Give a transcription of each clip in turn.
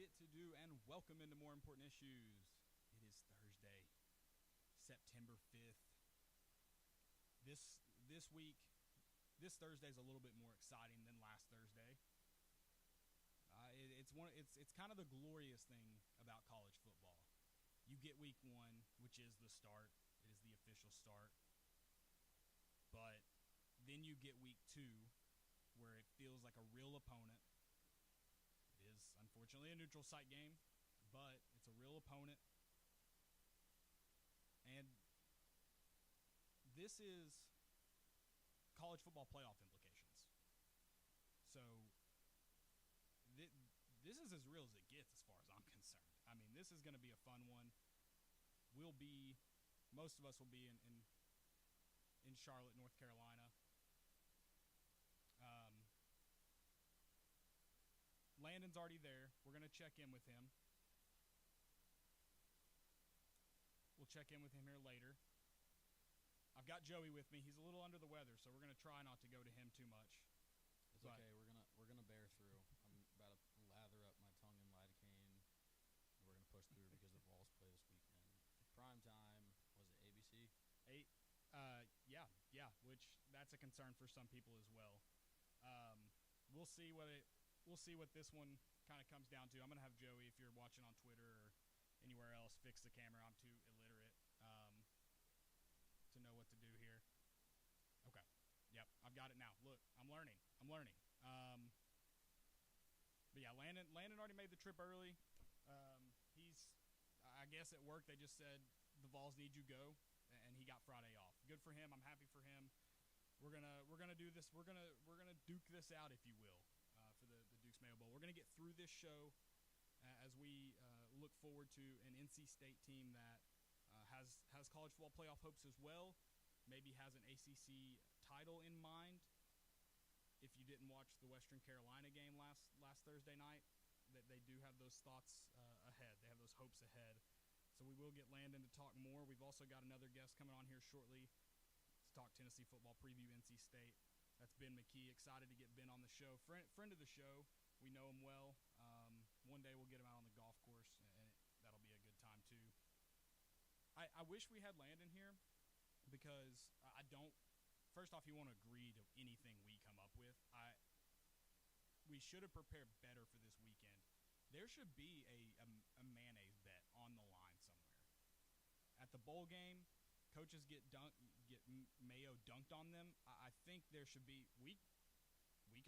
dit to do, and welcome into More Important Issues. It is Thursday, September 5th. This week, this Thursday is a little bit more exciting than last Thursday. It's kind of the glorious thing about college football. You get week one, which is the start. It is the official start. But then you get week two, where it feels like a real opponent. It is, unfortunately, a neutral site game, but it's a real opponent. And this is college football playoff implications. So this is as real as it gets as far as I'm concerned. I mean, this is going to be a fun one. Most of us will be in Charlotte, North Carolina. Landon's already there. We're going to check in with him. We'll check in with him here later. I've got Joey with me. He's a little under the weather, so we're going to try not to go to him too much. It's okay. We're gonna bear through. I'm about to lather up my tongue in lidocaine. We're gonna push through because the Vols play this weekend. Prime time, was it ABC? 8. Yeah. Which that's a concern for some people as well. We'll see what this one kind of comes down to. I'm gonna have Joey, if you're watching on Twitter or anywhere else, fix the camera. I'm too illiterate to know what to do here. Okay. Yep, I've got it now. Look, I'm learning. But yeah, Landon already made the trip early. He's, I guess at work they just said the Vols need you go, and he got Friday off. Good for him. I'm happy for him. We're gonna do this. We're gonna duke this out, if you will, for the Duke's Mayo Bowl. We're gonna get through this show as we look forward to an NC State team that has college football playoff hopes as well. Maybe has an ACC title in mind. If you didn't watch the Western Carolina game last Thursday night, that they do have those thoughts ahead. They have those hopes ahead. So we will get Landon to talk more. We've also got another guest coming on here shortly to talk Tennessee football, preview NC State. That's Ben McKee. Excited to get Ben on the show. Friend of the show. We know him well. One day we'll get him out on the golf course, and that'll be a good time too. I wish we had Landon here, because I don't. First off, he won't agree to anything we come up with. We should have prepared better for this weekend. There should be a mayonnaise bet on the line somewhere. At the bowl game, coaches get mayo dunked on them. I think there should be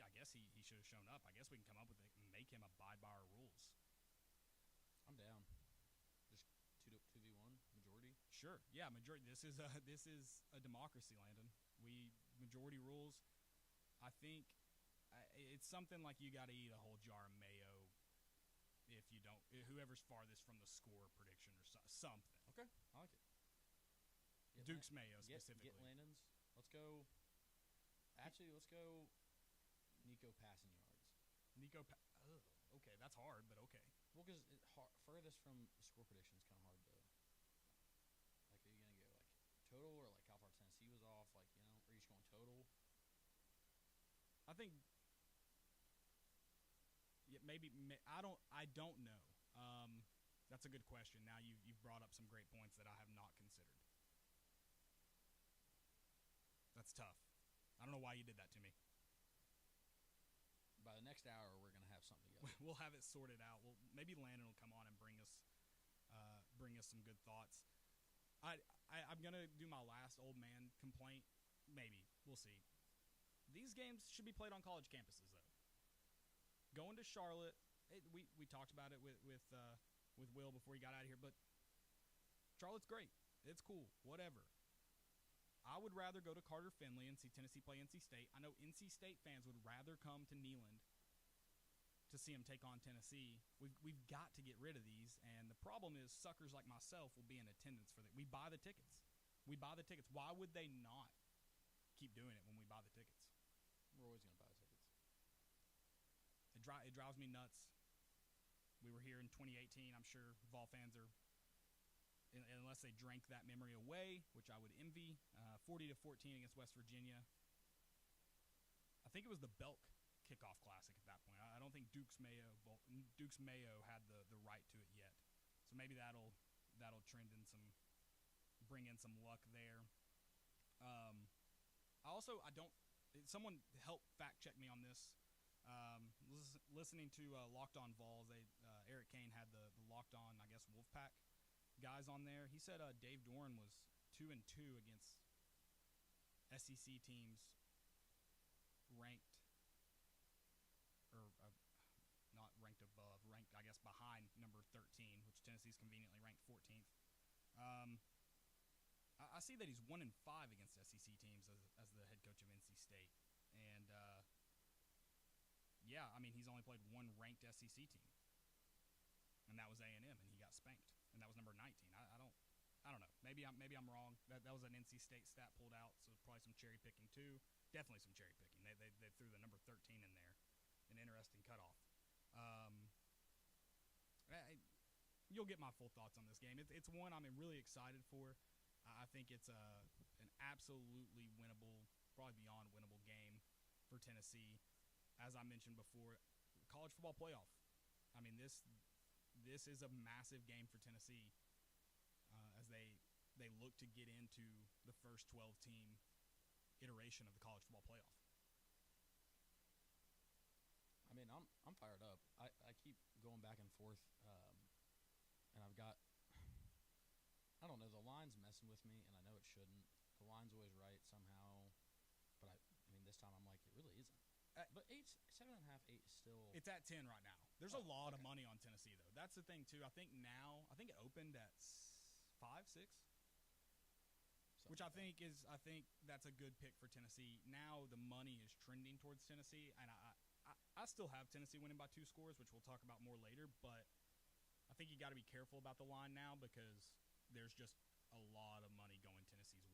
I guess he should have shown up. I guess we can come up with it and make him abide by our rules. I'm down. Just 2v1 majority. Sure. Yeah, majority. This is a democracy, Landon. Majority rules. I think it's something like you got to eat a whole jar of mayo if you don't. Whoever's farthest from the score prediction or something. Okay, I like it. Duke's Mayo specifically. Get Landon's. Let's go. Actually, let's go. Nico passing yards. Okay, that's hard, but okay. Well, because furthest from the score prediction is kind of hard to. Like, are you gonna go like total or like how far Tennessee was off? Like, are you just going total? I think. Yeah, maybe I don't know. That's a good question. Now you've brought up some great points that I have not considered. That's tough. I don't know why you did that to me. By the next hour, we're gonna have something together. We'll have it sorted out. Maybe Landon will come on and bring us some good thoughts. I'm gonna do my last old man complaint. Maybe we'll see. These games should be played on college campuses, though. Going to Charlotte, we talked about it with Will before he got out of here, but Charlotte's great. It's cool. Whatever. I would rather go to Carter Finley and see Tennessee play NC State. I know NC State fans would rather come to Neyland to see them take on Tennessee. We've got to get rid of these, and the problem is suckers like myself will be in attendance for that. We buy the tickets. Why would they not keep doing it when we buy the tickets? We're always going to buy the tickets. It drives me nuts. We were here in 2018. I'm sure Vol fans are, unless they drank that memory away, which I would envy. 40-14 against West Virginia. I think it was the Belk kickoff classic at that point. I don't think Duke's Dukes Mayo had the right to it yet. So maybe that'll trend in bring in some luck there. I don't. Someone help fact check me on this. Listening to Locked On Vols, Eric Kane had the Locked On, I guess, Wolfpack guys on there. He said Dave Doran was 2-2 against SEC teams ranked, or not ranked above, ranked, I guess, behind number 13, which Tennessee's conveniently ranked 14th. I see that he's 1-5 against SEC teams as the head coach of NC State, and yeah, I mean, he's only played one ranked SEC team, and that was A&M, and he got spanked, and that was number 19. I don't know. Maybe I'm wrong. That was an NC State stat pulled out, so probably some cherry picking too. Definitely some cherry picking. They threw the number 13 in there, an interesting cutoff. You'll get my full thoughts on this game. It's one I'm really excited for. I think it's an absolutely winnable, probably beyond winnable game for Tennessee. As I mentioned before, college football playoff. I mean, this is a massive game for Tennessee as they look to get into the first 12-team iteration of the college football playoff. I mean, I'm fired up. I keep going back and forth, and I've got, I don't know, the line's messing with me, and I know it shouldn't. The line's always right somehow, but I mean, this time I'm like, it really isn't. But 7.5, 8 is still. It's at 10 right now. There's a lot of money on Tennessee though. That's the thing too. I think it opened at 5, 6. Which I think that's a good pick for Tennessee. Now the money is trending towards Tennessee, and I still have Tennessee winning by 2 scores, which we'll talk about more later. But I think you got to be careful about the line now because there's just a lot of money going Tennessee's way,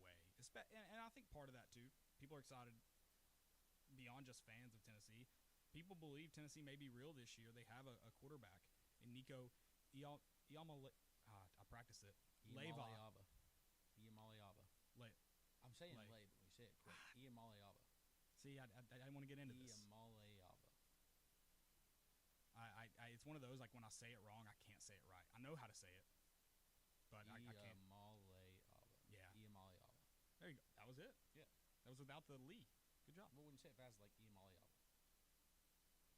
and I think part of that too. People are excited beyond just fans of Tennessee. People believe Tennessee may be real this year. They have a quarterback in Nico Iamaleava. I practiced it. Iamaleava. I'm saying Lay. lay, but we say it quick. Iamaleava. See, I didn't want to get into this. Iamaleava. It's one of those, like, when I say it wrong, I can't say it right. I know how to say it, but I can't. Iamaleava. Yeah. Iamaleava. There you go. That was it. Yeah. That was without the Lee. Good job. Well, when you say it fast, like Iamaleava.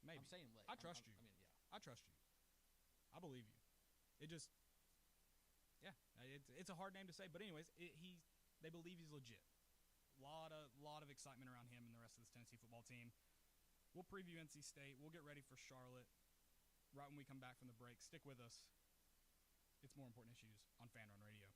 Maybe. I'm saying lay. I trust you. I mean, yeah. I trust you. I believe you. It just, yeah, it's a hard name to say. But anyways, they believe he's legit. Lot of excitement around him and the rest of this Tennessee football team. We'll preview NC State. We'll get ready for Charlotte right when we come back from the break. Stick with us. It's More Important Issues on Fan Run Radio.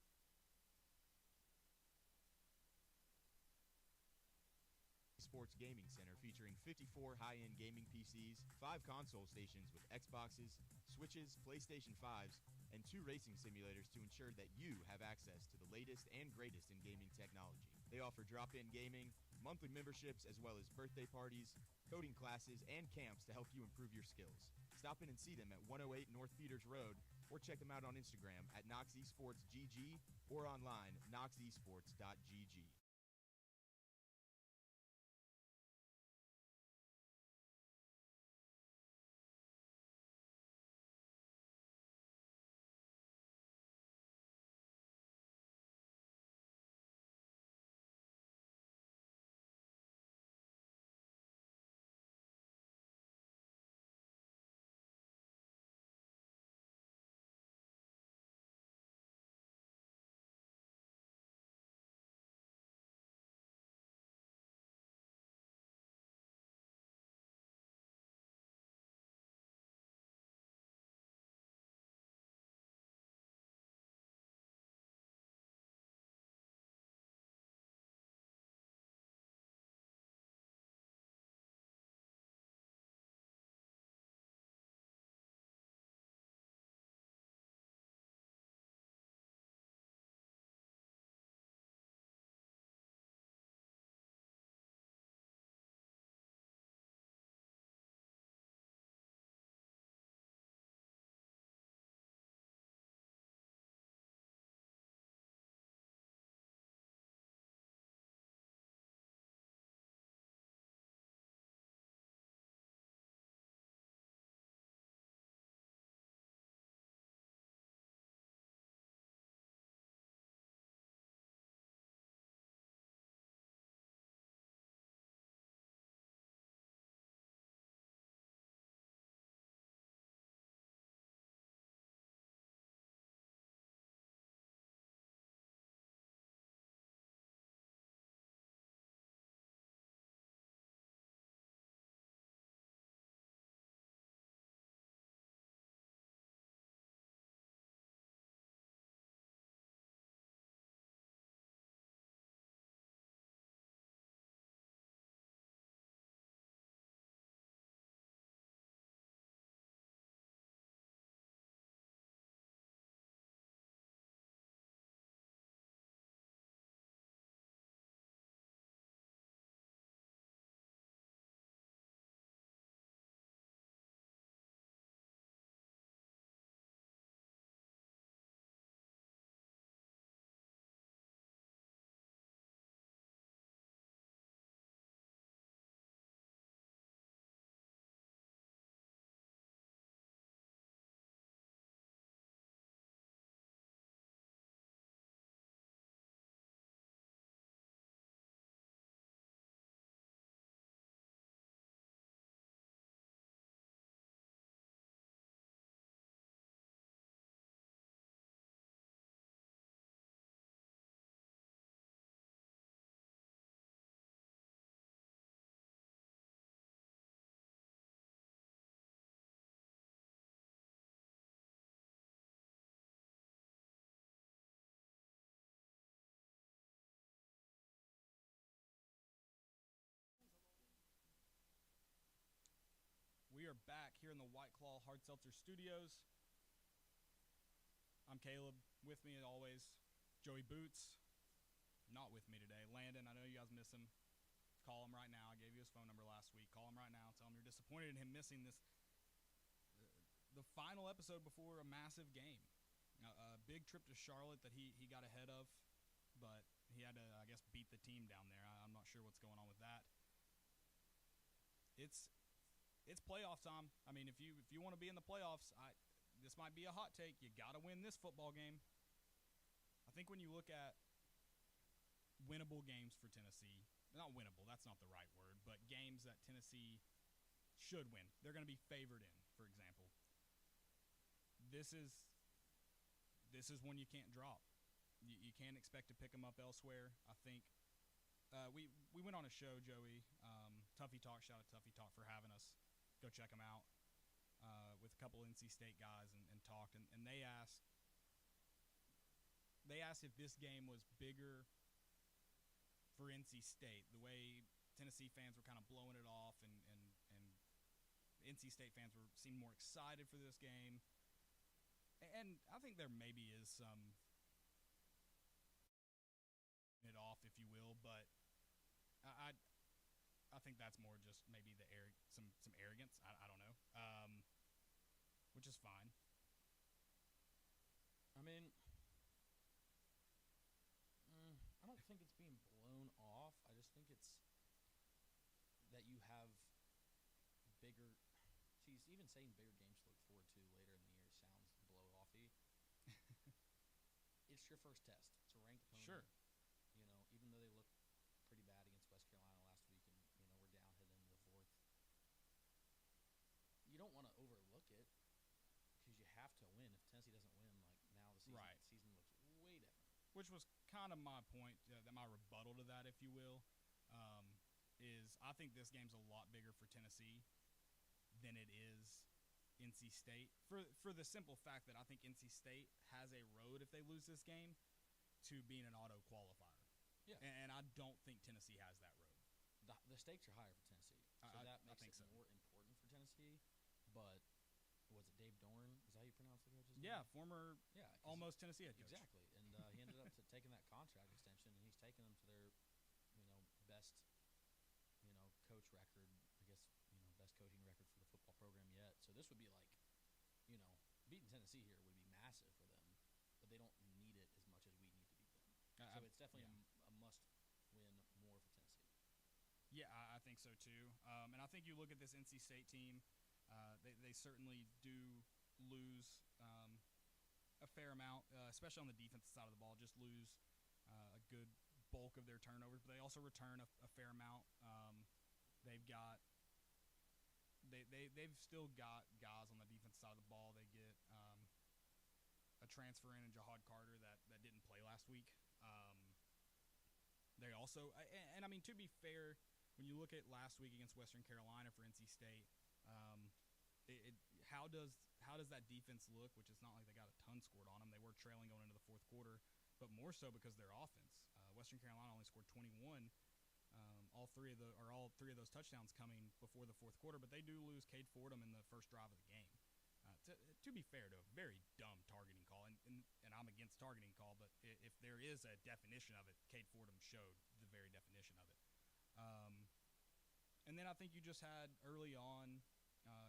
Sports Gaming Center featuring 54 high-end gaming PCs, 5 console stations with Xboxes, Switches, PlayStation 5s, and 2 racing simulators to ensure that you have access to the latest and greatest in gaming technology. They offer drop-in gaming, monthly memberships, as well as birthday parties, coding classes, and camps to help you improve your skills. Stop in and see them at 108 North Peters Road, or check them out on Instagram at KnoxEsportsGG or online knoxesports.gg. are back here in the White Claw Hard Seltzer Studios. I'm Caleb. With me, as always, Joey Boots. Not with me today. Landon, I know you guys miss him. Call him right now. I gave you his phone number last week. Call him right now. Tell him you're disappointed in him missing the final episode before a massive game. A big trip to Charlotte that he got ahead of, but he had to, I guess, beat the team down there. I'm not sure what's going on with that. It's playoff time. I mean, if you want to be in the playoffs, this might be a hot take. You got to win this football game. I think when you look at winnable games for Tennessee, not winnable, that's not the right word, but games that Tennessee should win, they're going to be favored in, for example. This is one you can't drop. You can't expect to pick them up elsewhere. I think we went on a show, Joey, Tuffy Talk. Shout out to Tuffy Talk for having us. Go check them out with a couple NC State guys and talked. And they asked if this game was bigger for NC State. The way Tennessee fans were kind of blowing it off and NC State fans seemed more excited for this game. And I think there maybe is some it off, if you will, but I think that's more just maybe some arrogance. I don't know, which is fine. I mean, I don't think it's being blown off. I just think it's that you have bigger. Geez, even saying bigger games to look forward to later in the year sounds blow-offy. It's your first test. It's a ranked opponent. Sure. You know, even though they look pretty bad against West Carolina last week, and we're down heading into the fourth, you don't want to overlook it because you have to win. If Tennessee doesn't win, like now the season looks way different. Which was kind of my point, my rebuttal to that, if you will, is I think this game's a lot bigger for Tennessee than it is NC State. For the simple fact that I think NC State has a road, if they lose this game, to being an auto qualifier. Yeah. And I don't think Tennessee has that road. The stakes are higher for Tennessee, so that makes it more important for Tennessee. But was it Dave Dorn? Is that how you pronounce the coach's name? Yeah, former almost Tennessee head coach. Exactly, and he ended up taking that contract extension, and he's taken them to their, best, coach record. I guess best coaching record for the football program yet. So this would be like, beating Tennessee here would be massive for them, but they don't need it as much as we need to beat them. So it's definitely a must-win more for Tennessee. Yeah, I think so too. And I think you look at this NC State team, they certainly do lose a fair amount, especially on the defensive side of the ball, just lose a good bulk of their turnovers, but they also return a fair amount. They've still got guys on the defensive side of the ball. They get a transfer in Jahad Carter that didn't play last week. They also, and I mean, to be fair, when you look at last week against Western Carolina for NC State, how does that defense look? Which is not like they got a ton scored on them. They were trailing going into the fourth quarter, but more so because their offense. Western Carolina only scored 21. All three of those touchdowns coming before the fourth quarter, but they do lose Cade Fordham in the first drive of the game. To be fair, to a very dumb targeting call, and I'm against targeting call, but if there is a definition of it, Cade Fordham showed the very definition of it. And then I think you just had early on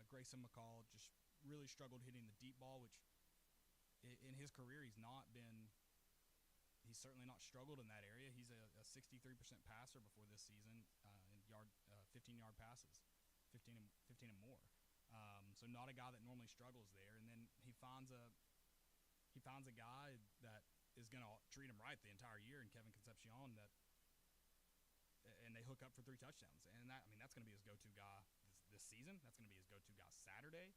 Grayson McCall just really struggled hitting the deep ball, which in his career he's certainly not struggled in that area. He's a 63% passer before this season in 15-yard passes, 15 and more. So not a guy that normally struggles there. And then he finds a guy that is going to treat him right the entire year in Kevin Concepcion, and they hook up for 3 touchdowns. And that's going to be his go-to guy this season. That's going to be his go-to guy Saturday.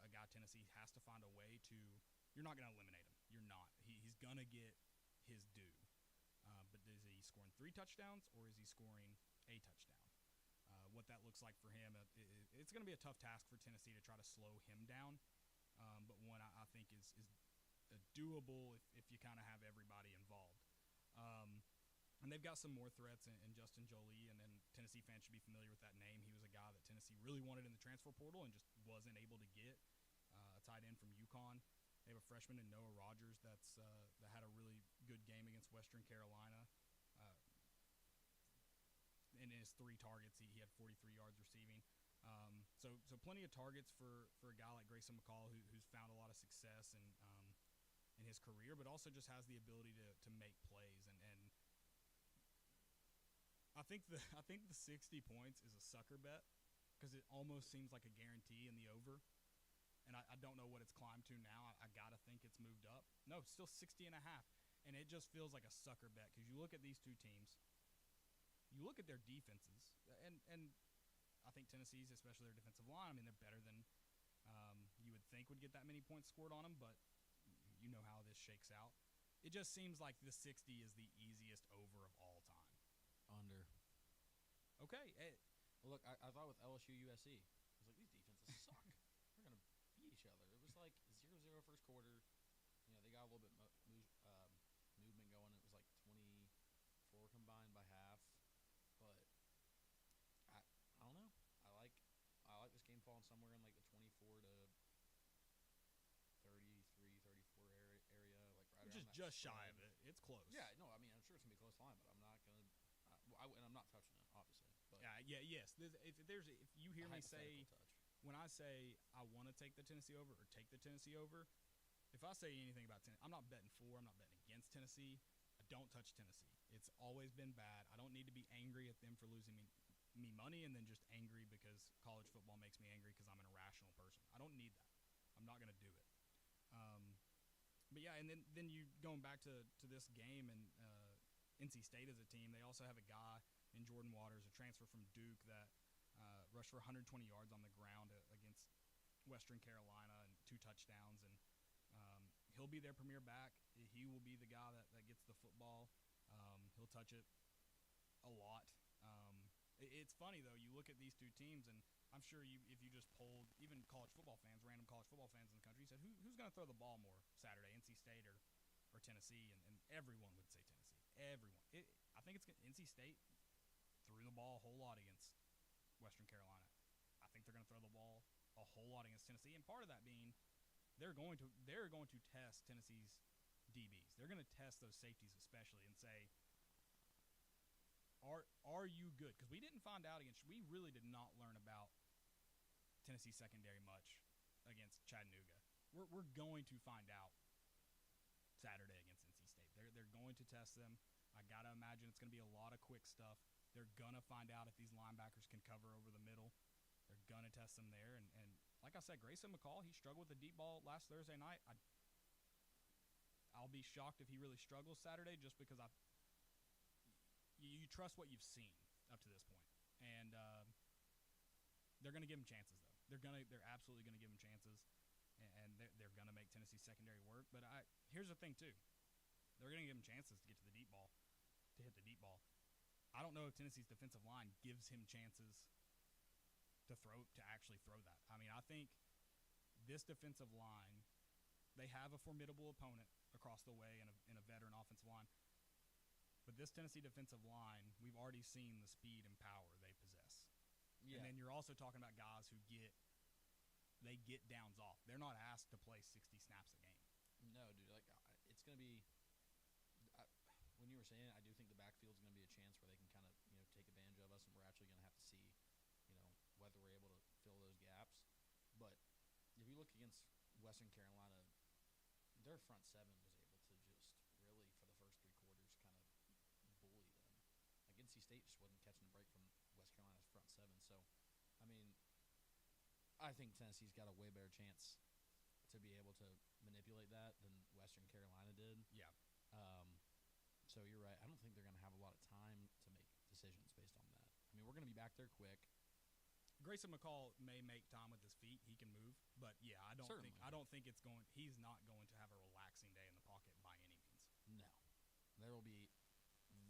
A guy Tennessee has to find a way to. You're not going to eliminate him. You're not. He's going to get his due. But is he scoring 3 touchdowns or is he scoring a touchdown? What that looks like for him, it's going to be a tough task for Tennessee to try to slow him down. But one I think is doable if you kind of have everybody involved. And they've got some more threats in Justin Jolie, and Tennessee fans should be familiar with that name. He was a guy that Tennessee really wanted in the transfer portal and just wasn't able to get a tight end from UConn. They have a freshman in Noah Rogers that had a really good game against Western Carolina. In his 3 targets, he had 43 yards receiving. So plenty of targets for a guy like Grayson McCall who's found a lot of success in his career, but also just has the ability to make plays. And I think the 60 points is a sucker bet because it almost seems like a guarantee in the over. And I don't know what it's climbed to now. I got to think it's moved up. No, it's still 60 and a half. And it just feels like a sucker bet because you look at these two teams, you look at their defenses, and I think Tennessee's, especially their defensive line, I mean, they're better than you would think would get that many points scored on them, but you know how this shakes out. It just seems like the 60 is the easiest over of all time. Under. Okay. Well, look, I thought with LSU USC, I was like, these defenses suck. We're going to beat each other. It was like 0-0 first quarter. You know, they got a little bit movement going. It was like 24 combined by half. But I don't know. I like this game falling somewhere in like the 24 to 33, 34 area, like right Which is just shy of it. It's close. Yeah, no, I mean, I'm sure it's gonna be a close line, but I'm not gonna. And I'm not touching it, obviously. But yes. If you hear me say, touch. when I say I want to take the Tennessee over or take the Tennessee over, if I say anything about Tennessee, I'm not betting for, I'm not betting against Tennessee. I don't touch Tennessee. It's always been bad. I don't need to be angry at them for losing me money and then just angry because college football makes me angry because I'm an irrational person. I don't need that. I'm not going to do it. But yeah, and then you going back to this game and NC State as a team, they also have a guy in Jordan Waters, a transfer from Duke that rushed for 120 yards on the ground against Western Carolina and 2 touchdowns. And he'll be their premier back. He will be the guy that gets the football. He'll touch it a lot. It's funny, though. You look at these two teams, and I'm sure if you just polled even college football fans, random college football fans in the country, you said, who's going to throw the ball more Saturday, NC State or Tennessee? And everyone would say Tennessee. Everyone. I think it's NC State threw the ball a whole lot against Western Carolina. I think they're going to throw the ball a whole lot against Tennessee, and part of that being they're going to test Tennessee's DBs. They're going to test those safeties especially and say, are you good? Because we really did not learn about Tennessee secondary much against Chattanooga. We're going to find out Saturday against NC State. They're going to test them. I got to imagine it's going to be a lot of quick stuff. They're going to find out if these linebackers can cover over the middle. They're going to test them there. And like I said, Grayson McCall, he struggled with the deep ball last Thursday night. I'll be shocked if he really struggles Saturday just because you trust what you've seen up to this point. And they're going to give him chances, though. They're absolutely going to give him chances, and they're going to make Tennessee's secondary work. But here's the thing, too. They're going to give him chances to get to the deep ball, to hit the deep ball. I don't know if Tennessee's defensive line gives him chances to actually throw that. I mean, I think this defensive line, they have a formidable opponent across the way in a veteran offensive line. But this Tennessee defensive line, we've already seen the speed and power they possess. Yeah. And then you're also talking about guys who get downs off. They're not asked to play 60 snaps a game. No, dude. Like it's going to be. When you were saying it, I do think the backfield's going to be a chance where they can kind of take advantage of us, and we're actually going to have to see whether we're able to fill those gaps. But if you look against Western Carolina, their front seven was able to just really, for the first 3 quarters, kind of bully them. Like NC State just wasn't catching a break from West Carolina's front seven. So, I mean, I think Tennessee's got a way better chance to be able to manipulate that than Western Carolina did. Yeah. So you're right. I don't think they're going to have a lot of time to make decisions based on that. I mean, we're going to be back there quick. Grayson McCall may make time with his feet. He can move, but yeah, I don't think it's going. He's not going to have a relaxing day in the pocket by any means. No, there will be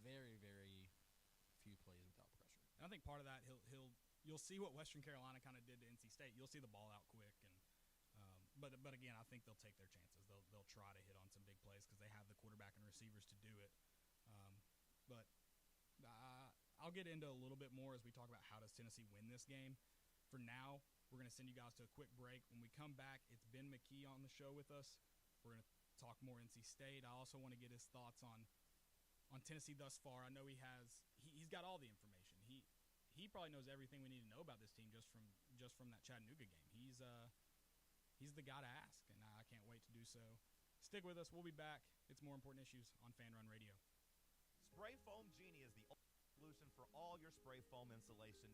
very, very few plays without pressure. And I think part of that you'll see what Western Carolina kind of did to NC State. You'll see the ball out quick, and but again, I think they'll take their chances. They'll try to hit on some big plays because they have the quarterback and receivers to do it. But I'll get into a little bit more as we talk about how does Tennessee win this game. For now, We're going to send you guys to a quick break. When we come back, it's Ben McKee on the show with us. We're going to talk more NC State. I also want to get his thoughts on Tennessee thus far. I know he's got all the information. He probably knows everything we need to know about this team just from that Chattanooga game. He's the guy to ask, and I can't wait to do so. Stick with us. We'll be back. It's More Important Issues on Fan Run Radio. Spray Foam Genie is the ultimate solution for all your spray foam insulation.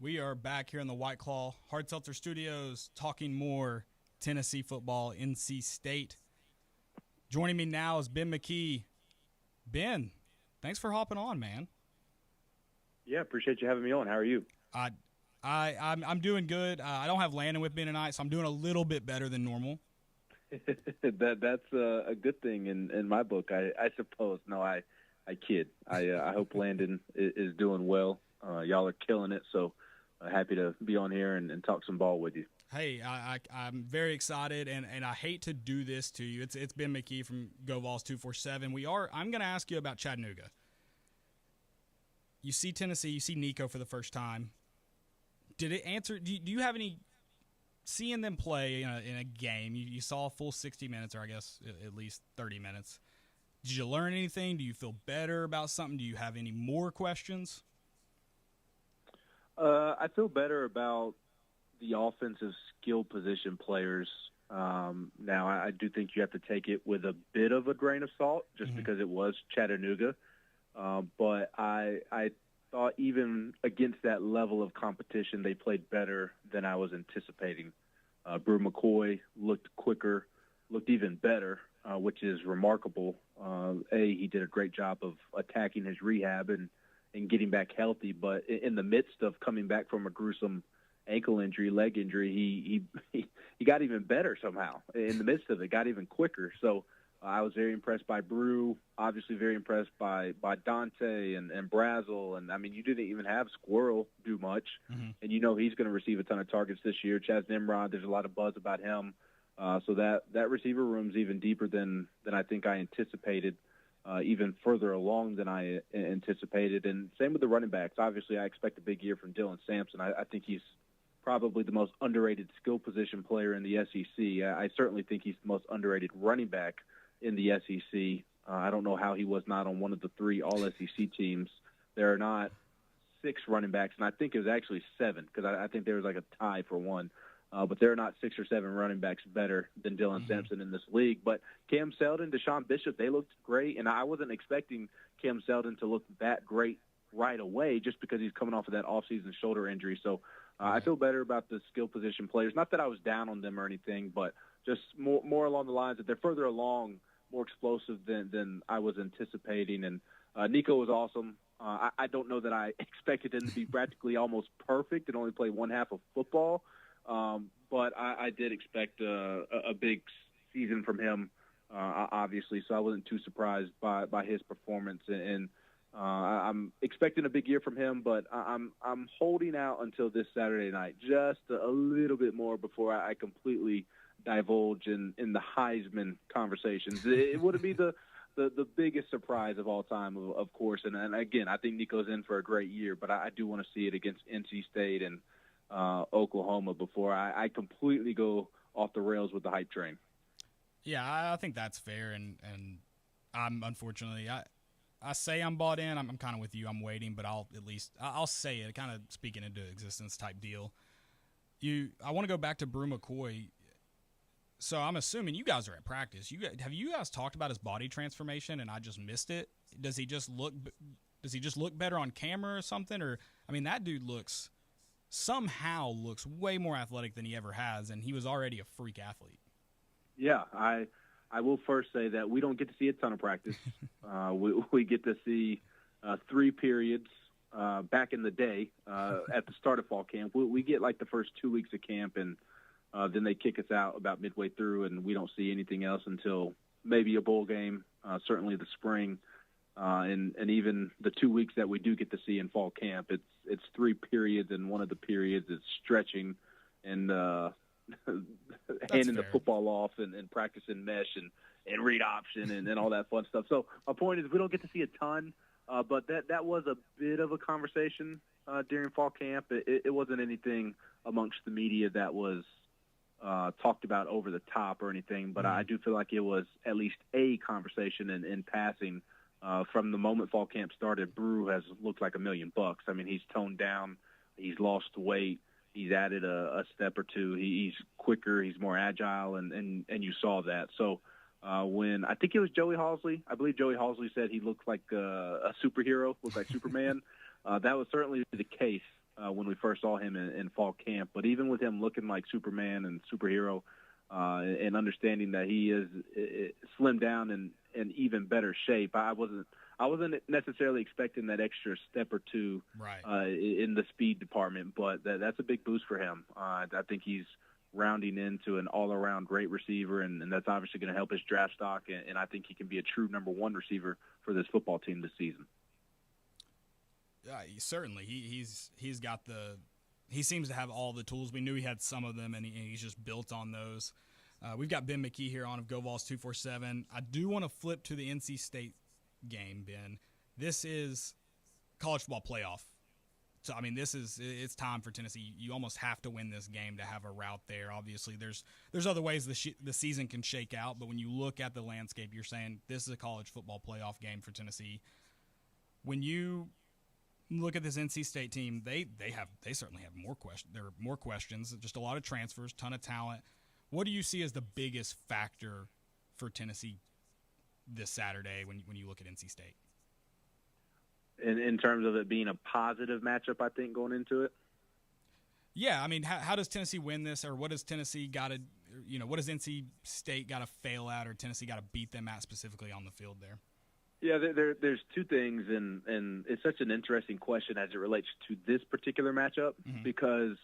We are back here in the White Claw Hard Seltzer Studios talking more Tennessee football, NC State. Joining me now is Ben McKee. Ben, thanks for hopping on, man. Yeah, appreciate you having me on. How are you? I'm doing good. I don't have Landon with me tonight, so I'm doing a little bit better than normal. That's a good thing in my book, I suppose. No, I kid. I hope Landon is doing well. Y'all are killing it, so happy to be on here and talk some ball with you. Hey, I'm very excited, and I hate to do this to you. It's Ben McKee from GoVols 247. I'm going to ask you about Chattanooga. You see Tennessee, you see Nico for the first time. Did it answer? Do you have any seeing them play in a game? You saw a full 60 minutes, or I guess at least 30 minutes. Did you learn anything? Do you feel better about something? Do you have any more questions? I feel better about the offensive skill position players. Now, I do think you have to take it with a bit of a grain of salt, just because it was Chattanooga. But I thought even against that level of competition, they played better than I was anticipating. Brew McCoy looked quicker, looked even better, which is remarkable. He did a great job of attacking his rehab and getting back healthy. But in the midst of coming back from a gruesome ankle injury, leg injury, he got even better somehow. In the midst of it, got even quicker. So I was very impressed by Brew, obviously very impressed by Dante and Brazel. And, I mean, you didn't even have Squirrel do much. And he's going to receive a ton of targets this year. Chaz Nimrod, there's a lot of buzz about him. So that receiver room's even deeper than I think I anticipated, even further along than I anticipated. And same with the running backs. Obviously, I expect a big year from Dylan Sampson. I think he's probably the most underrated skill position player in the SEC. I certainly think he's the most underrated running back in the SEC. I don't know how he was not on one of the 3 all-SEC teams. There are not 6 running backs, and I think it was actually 7 because I think there was like a tie for one. But there are not 6 or 7 running backs better than Dylan Sampson in this league. But Cam Seldon, Deshaun Bishop, they looked great, and I wasn't expecting Cam Seldon to look that great right away just because he's coming off of that offseason shoulder injury. So I feel better about the skill position players. Not that I was down on them or anything, but just more along the lines that they're further along, more explosive than I was anticipating. And Nico was awesome. I don't know that I expected him to be practically almost perfect and only play one half of football. But I did expect a big season from him, obviously, so I wasn't too surprised by his performance. And I'm expecting a big year from him, but I'm holding out until this Saturday night, just a little bit more before I completely divulge in the Heisman conversations. It would be the biggest surprise of all time, of course. And again, I think Nico's in for a great year, but I do want to see it against NC State and Oklahoma before I completely go off the rails with the hype train. Yeah, I think that's fair, and I'm unfortunately I say I'm bought in. I'm kind of with you. I'm waiting, but I'll say it, kind of speaking into existence type deal. I want to go back to Brew McCoy. So I'm assuming you guys are at practice. Have you guys talked about his body transformation and I just missed it? Does he just look better on camera or something? Or I mean, that dude somehow looks way more athletic than he ever has, and he was already a freak athlete. Yeah, I will first say that we don't get to see a ton of practice. We get to see 3 periods back in the day at the start of fall camp. We get like the first 2 weeks of camp, and then they kick us out about midway through, and we don't see anything else until maybe a bowl game, certainly the spring, and even the 2 weeks that we do get to see in fall camp. It's 3 periods, and one of the periods is stretching and handing the football off and practicing mesh and read option and all that fun stuff. So my point is we don't get to see a ton, but that was a bit of a conversation during fall camp. It wasn't anything amongst the media that was talked about over the top or anything, but I do feel like it was at least a conversation in passing. From the moment fall camp started, Brew has looked like $1 million. I mean, he's toned down, he's lost weight, he's added a step or two. He's quicker, he's more agile, and you saw that. So when I think it was Joey Halsley, I believe Joey Halsley said he looked like a superhero, looked like Superman. That was certainly the case when we first saw him in fall camp. But even with him looking like Superman and superhero, and understanding that he is slimmed down and in even better shape, I wasn't necessarily expecting that extra step or two in the speed department. But that's a big boost for him. I think he's rounding into an all-around great receiver, and that's obviously going to help his draft stock. And I think he can be a true number one receiver for this football team this season. Yeah, certainly. He's got he seems to have all the tools. We knew he had some of them, and he's just built on those. We've got Ben McKee here on of GoVols 247. I do want to flip to the NC State game, Ben. This is college football playoff. So, I mean, it's time for Tennessee. You almost have to win this game to have a route there. Obviously, there's other ways the season can shake out, but when you look at the landscape, you're saying this is a college football playoff game for Tennessee. When you look at this NC State team, they certainly have more questions. There are more questions, just a lot of transfers, ton of talent. What do you see as the biggest factor for Tennessee this Saturday when you look at NC State? In terms of it being a positive matchup, I think, going into it? Yeah, I mean, how does Tennessee win this, or what does Tennessee got to, what does NC State got to fail at, or Tennessee got to beat them at specifically on the field there? Yeah, there's two things, and it's such an interesting question as it relates to this particular matchup, because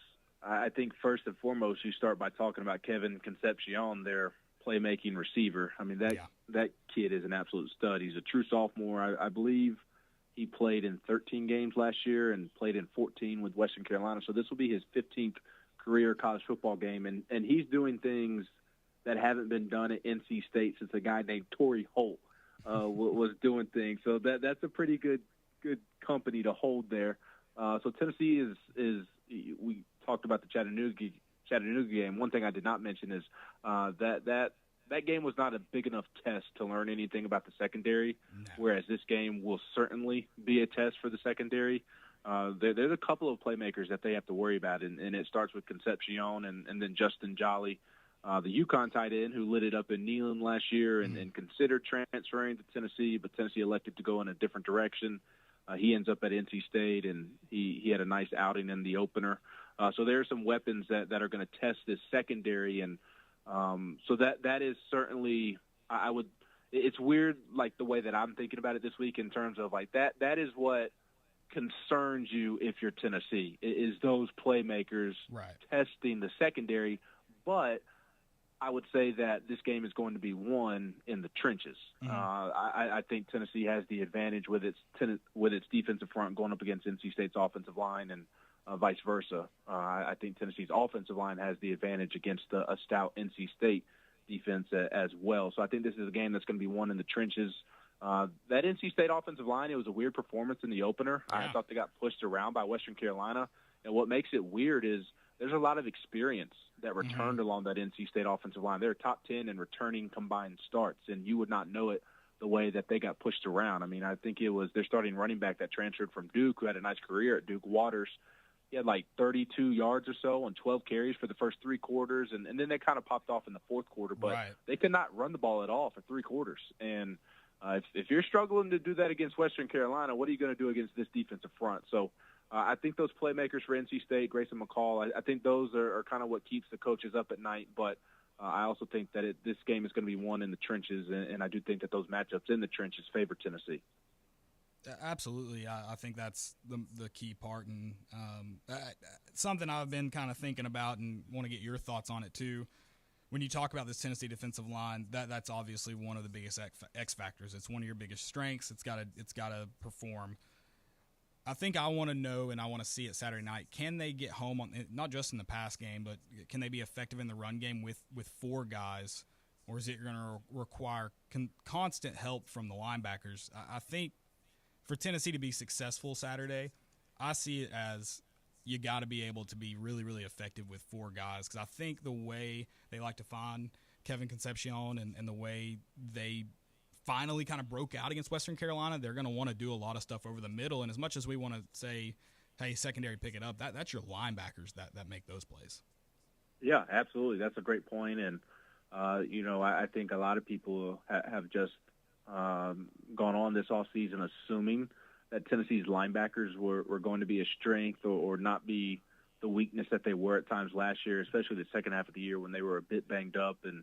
I think first and foremost you start by talking about Kevin Concepcion, their playmaking receiver. I mean, that kid is an absolute stud. He's a true sophomore. I believe he played in 13 games last year and played in 14 with Western Carolina. So this will be his 15th career college football game, and he's doing things that haven't been done at NC State since a guy named Torrey Holt was doing things. So that's a pretty good company to hold there. So Tennessee is we talked about the Chattanooga game. One thing I did not mention is that game was not a big enough test to learn anything about the secondary, whereas this game will certainly be a test for the secondary. There's a couple of playmakers that they have to worry about, and it starts with Concepcion and then Justin Jolly, the UConn tight end who lit it up in Neyland last year and considered transferring to Tennessee, but Tennessee elected to go in a different direction. He ends up at NC State, and he had a nice outing in the opener. So there are some weapons that are going to test this secondary, and so that is certainly it's weird, like the way that I'm thinking about it this week in terms of like that is what concerns you if you're Tennessee, is those playmakers testing the secondary. But I would say that this game is going to be won in the trenches. I think Tennessee has the advantage with its defensive front going up against NC State's offensive line, and vice versa. I think Tennessee's offensive line has the advantage against a stout NC State defense as well. So I think this is a game that's going to be won in the trenches. That NC State offensive line, it was a weird performance in the opener. I thought they got pushed around by Western Carolina. And what makes it weird is there's a lot of experience that returned along that NC State offensive line. They're top 10 in returning combined starts, and you would not know it the way that they got pushed around. I mean, I think it was their starting running back that transferred from Duke, who had a nice career at Duke, Waters. He had like 32 yards or so on 12 carries for the first three quarters, and then they kind of popped off in the fourth quarter. But they could not run the ball at all for three quarters. And if you're struggling to do that against Western Carolina, what are you going to do against this defensive front? So I think those playmakers for NC State, Grayson McCall, I think those are kind of what keeps the coaches up at night. But I also think that this game is going to be won in the trenches, and I do think that those matchups in the trenches favor Tennessee. Absolutely. I think that's the key part, and something I've been kind of thinking about and want to get your thoughts on it too. When you talk about this Tennessee defensive line, that's obviously one of the biggest X factors. It's one of your biggest strengths. It's got to perform. I think I want to know, and I want to see it Saturday night, can they get home on, not just in the pass game, but can they be effective in the run game with four guys, or is it going to require constant help from the linebackers? I think for Tennessee to be successful Saturday, I see it as you got to be able to be really, really effective with four guys, because I think the way they like to find Kevin Concepcion and the way they finally kind of broke out against Western Carolina, they're going to want to do a lot of stuff over the middle. And as much as we want to say, hey, secondary, pick it up, that's your linebackers that make those plays. Yeah, absolutely. That's a great point. And, I think a lot of people have just gone on this offseason assuming that Tennessee's linebackers were going to be a strength or not be the weakness that they were at times last year, especially the second half of the year when they were a bit banged up and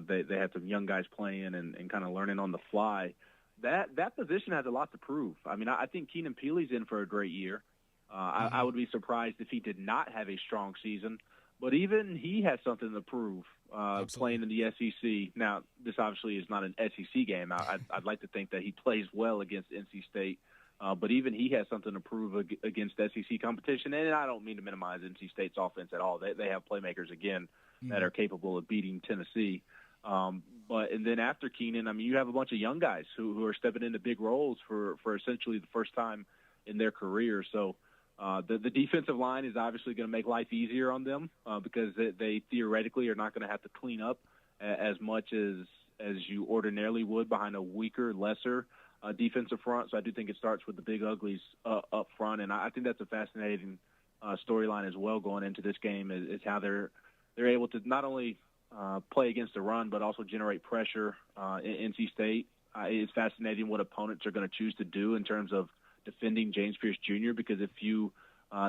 they had some young guys playing and kind of learning on the fly. That position has a lot to prove. I mean, I think Keenan Peely's in for a great year. I would be surprised if he did not have a strong season, but even he has something to prove playing in the SEC. Now, this obviously is not an SEC game. I'd like to think that he plays well against NC State, but even he has something to prove against SEC competition. And I don't mean to minimize NC State's offense at all. They have playmakers, again, that are capable of beating Tennessee. And then after Keenan, I mean, you have a bunch of young guys who are stepping into big roles for essentially the first time in their career. So the defensive line is obviously going to make life easier on them because they theoretically are not going to have to clean up as much as you ordinarily would behind a weaker, lesser defensive front. So I do think it starts with the big uglies up front, and I think that's a fascinating storyline as well going into this game is how they're able to not only play against the run, but also generate pressure in NC State. It's fascinating what opponents are going to choose to do in terms of defending James Pierce Jr., because if you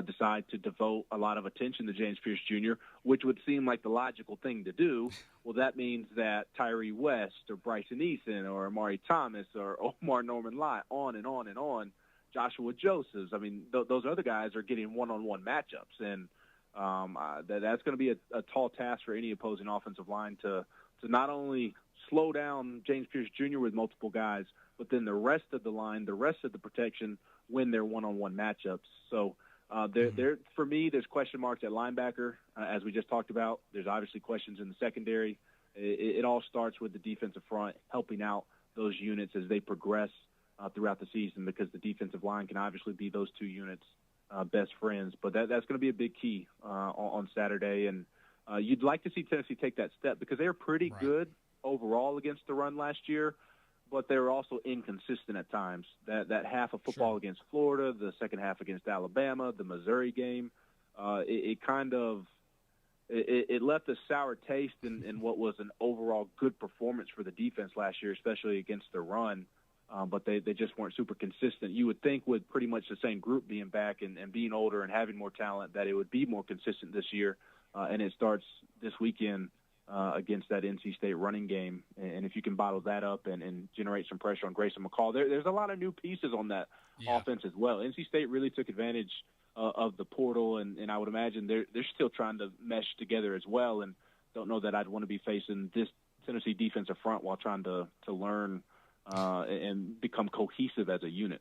decide to devote a lot of attention to James Pierce Jr., which would seem like the logical thing to do, well, that means that Tyree West or Bryson Eason or Amari Thomas or Omar Norman Lott, on and on and on, Joshua Josephs, I mean, those other guys are getting one-on-one matchups, and that's going to be a tall task for any opposing offensive line to not only slow down James Pierce Jr. with multiple guys, but then the rest of the line, the rest of the protection, win their one-on-one matchups. So for me, there's question marks at linebacker, as we just talked about. There's obviously questions in the secondary. It all starts with the defensive front helping out those units as they progress throughout the season, because the defensive line can obviously be those two units' best friends. But that's going to be a big key on Saturday. And you'd like to see Tennessee take that step because they were pretty good overall against the run last year, but they were also inconsistent at times. That half of football against Florida, the second half against Alabama, the Missouri game, it left a sour taste in what was an overall good performance for the defense last year, especially against the run. But they just weren't super consistent. You would think with pretty much the same group being back and being older and having more talent that it would be more consistent this year. And it starts this weekend against that NC State running game. And if you can bottle that up and generate some pressure on Grayson McCall, there's a lot of new pieces on that offense as well. NC State really took advantage of the portal, and I would imagine they're still trying to mesh together as well, and don't know that I'd want to be facing this Tennessee defensive front while trying to learn and become cohesive as a unit.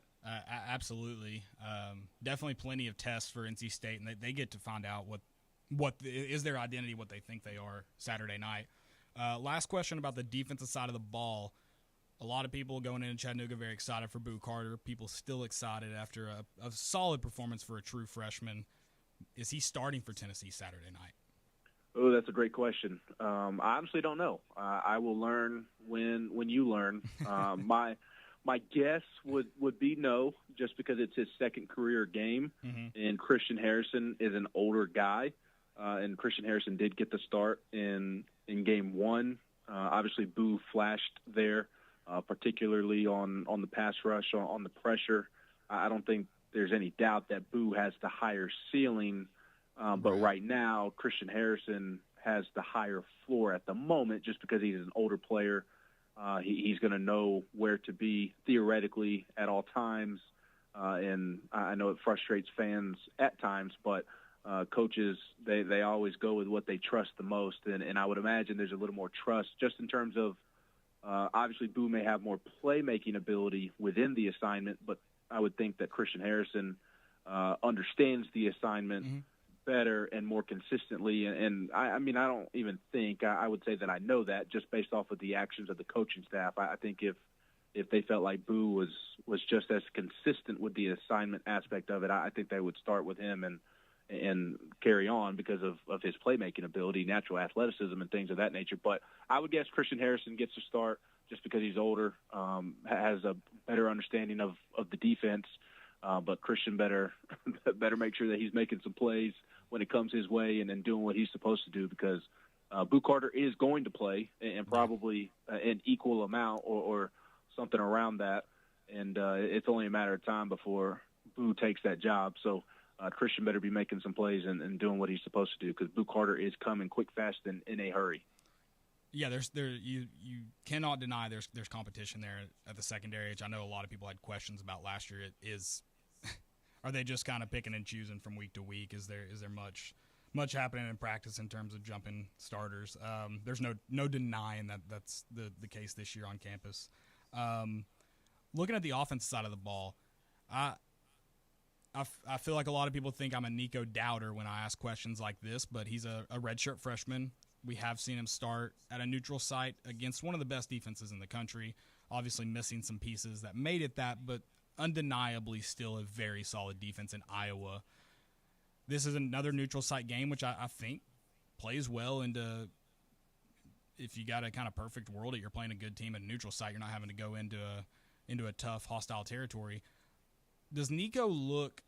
Absolutely. Definitely plenty of tests for NC State, and they get to find out what is their identity, what they think they are Saturday night. Last question about the defensive side of the ball. A lot of people going into Chattanooga very excited for Boo Carter. People still excited after a solid performance for a true freshman. Is he starting for Tennessee Saturday night? Oh, that's a great question. I honestly don't know. I will learn when you learn. My guess would be no, just because it's his second career game, and Christian Harrison is an older guy, and Christian Harrison did get the start in game one. Obviously, Boo flashed there, particularly on the pass rush, on the pressure. I don't think there's any doubt that Boo has the higher ceiling. But right now, Christian Harrison has the higher floor at the moment just because he's an older player. He's going to know where to be theoretically at all times. And I know it frustrates fans at times, but coaches, they always go with what they trust the most. And I would imagine there's a little more trust just in terms of obviously Boo may have more playmaking ability within the assignment, but I would think that Christian Harrison understands the assignment better and more consistently. And I mean, I don't even think, I would say that I know that just based off of the actions of the coaching staff. I think if they felt like Boo was just as consistent with the assignment aspect of it, I think they would start with him and carry on because of his playmaking ability, natural athleticism, and things of that nature. But I would guess Christian Harrison gets to start just because he's older, has a better understanding of the defense. But Christian better make sure that he's making some plays when it comes his way and doing what he's supposed to do, because Boo Carter is going to play, and probably an equal amount or something around that. and it's only a matter of time before Boo takes that job. So Christian better be making some plays and doing what he's supposed to do, because Boo Carter is coming quick, fast, and in a hurry. Yeah, you cannot deny there's competition there at the secondary, which I know a lot of people had questions about last year. Are they just kind of picking and choosing from week to week? Is there much happening in practice in terms of jumping starters? There's no denying that's the case this year on campus. Looking at the offensive side of the ball, I feel like a lot of people think I'm a Nico doubter when I ask questions like this, but he's a redshirt freshman. We have seen him start at a neutral site against one of the best defenses in the country, obviously missing some pieces that made it that, but undeniably still a very solid defense in Iowa. This is another neutral site game, which I think plays well into, if you got a kind of perfect world that you're playing a good team at a neutral site, you're not having to go into a tough, hostile territory. Does Nico look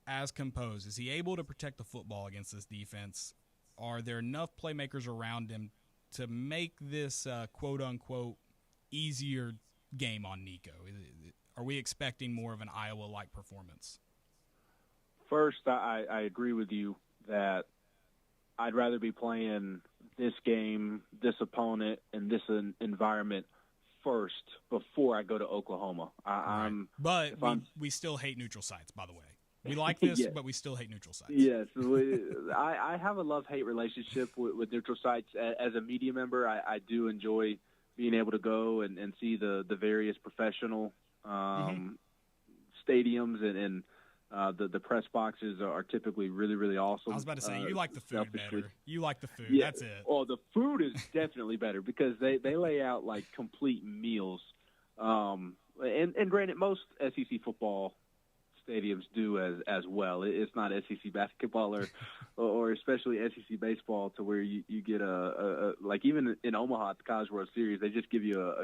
as composed? Is he able to protect the football against this defense? Are there enough playmakers around him to make this quote-unquote easier game on Nico? Are we expecting more of an Iowa-like performance? First, I agree with you that I'd rather be playing this game, this opponent, and this environment first before I go to Oklahoma. But we still hate neutral sites, by the way. We like this, yes. But we still hate neutral sites. Yes. I have a love-hate relationship with neutral sites. As a media member, I do enjoy being able to go and see the various professional stadiums, and the press boxes are typically really, really awesome. I was about to say, you like the food better. You like the food. Yeah. That's it. Well, the food is definitely better because they lay out like complete meals. And granted, most SEC football stadiums do as well. It's not SEC basketball or especially SEC baseball to where you get a like even in Omaha at the College World Series, they just give you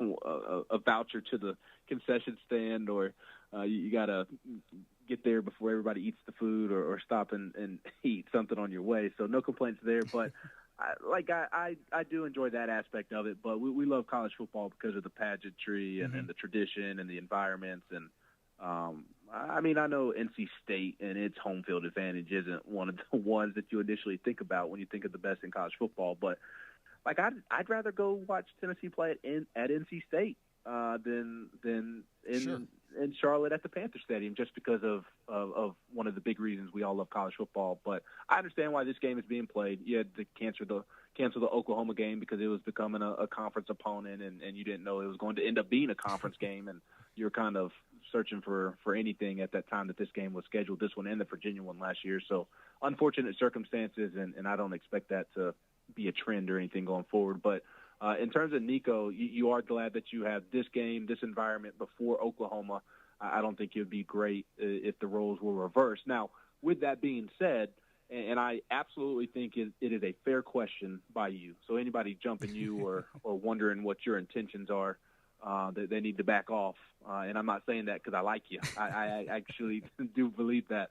a voucher to the concession stand, or you got to get there before everybody eats the food, or stop and eat something on your way. So no complaints there. But I do enjoy that aspect of it. But we love college football because of the pageantry and the tradition and the environments. And I mean, I know NC State and its home field advantage isn't one of the ones that you initially think about when you think of the best in college football. But like I'd rather go watch Tennessee play at NC State than in Charlotte at the Panther Stadium, just because of one of the big reasons we all love college football. But I understand why this game is being played. You had to cancel the Oklahoma game because it was becoming a conference opponent, and you didn't know it was going to end up being a conference game, and you're kind of searching for anything at that time that this game was scheduled, this one and the Virginia one last year. So unfortunate circumstances, and I don't expect that to be a trend or anything going forward. But in terms of Nico, you are glad that you have this game, this environment before Oklahoma. I don't think it would be great if the roles were reversed. Now, with that being said, and I absolutely think it is a fair question by you. So anybody jumping you or wondering what your intentions are, they need to back off. And I'm not saying that because I like you. I actually do believe that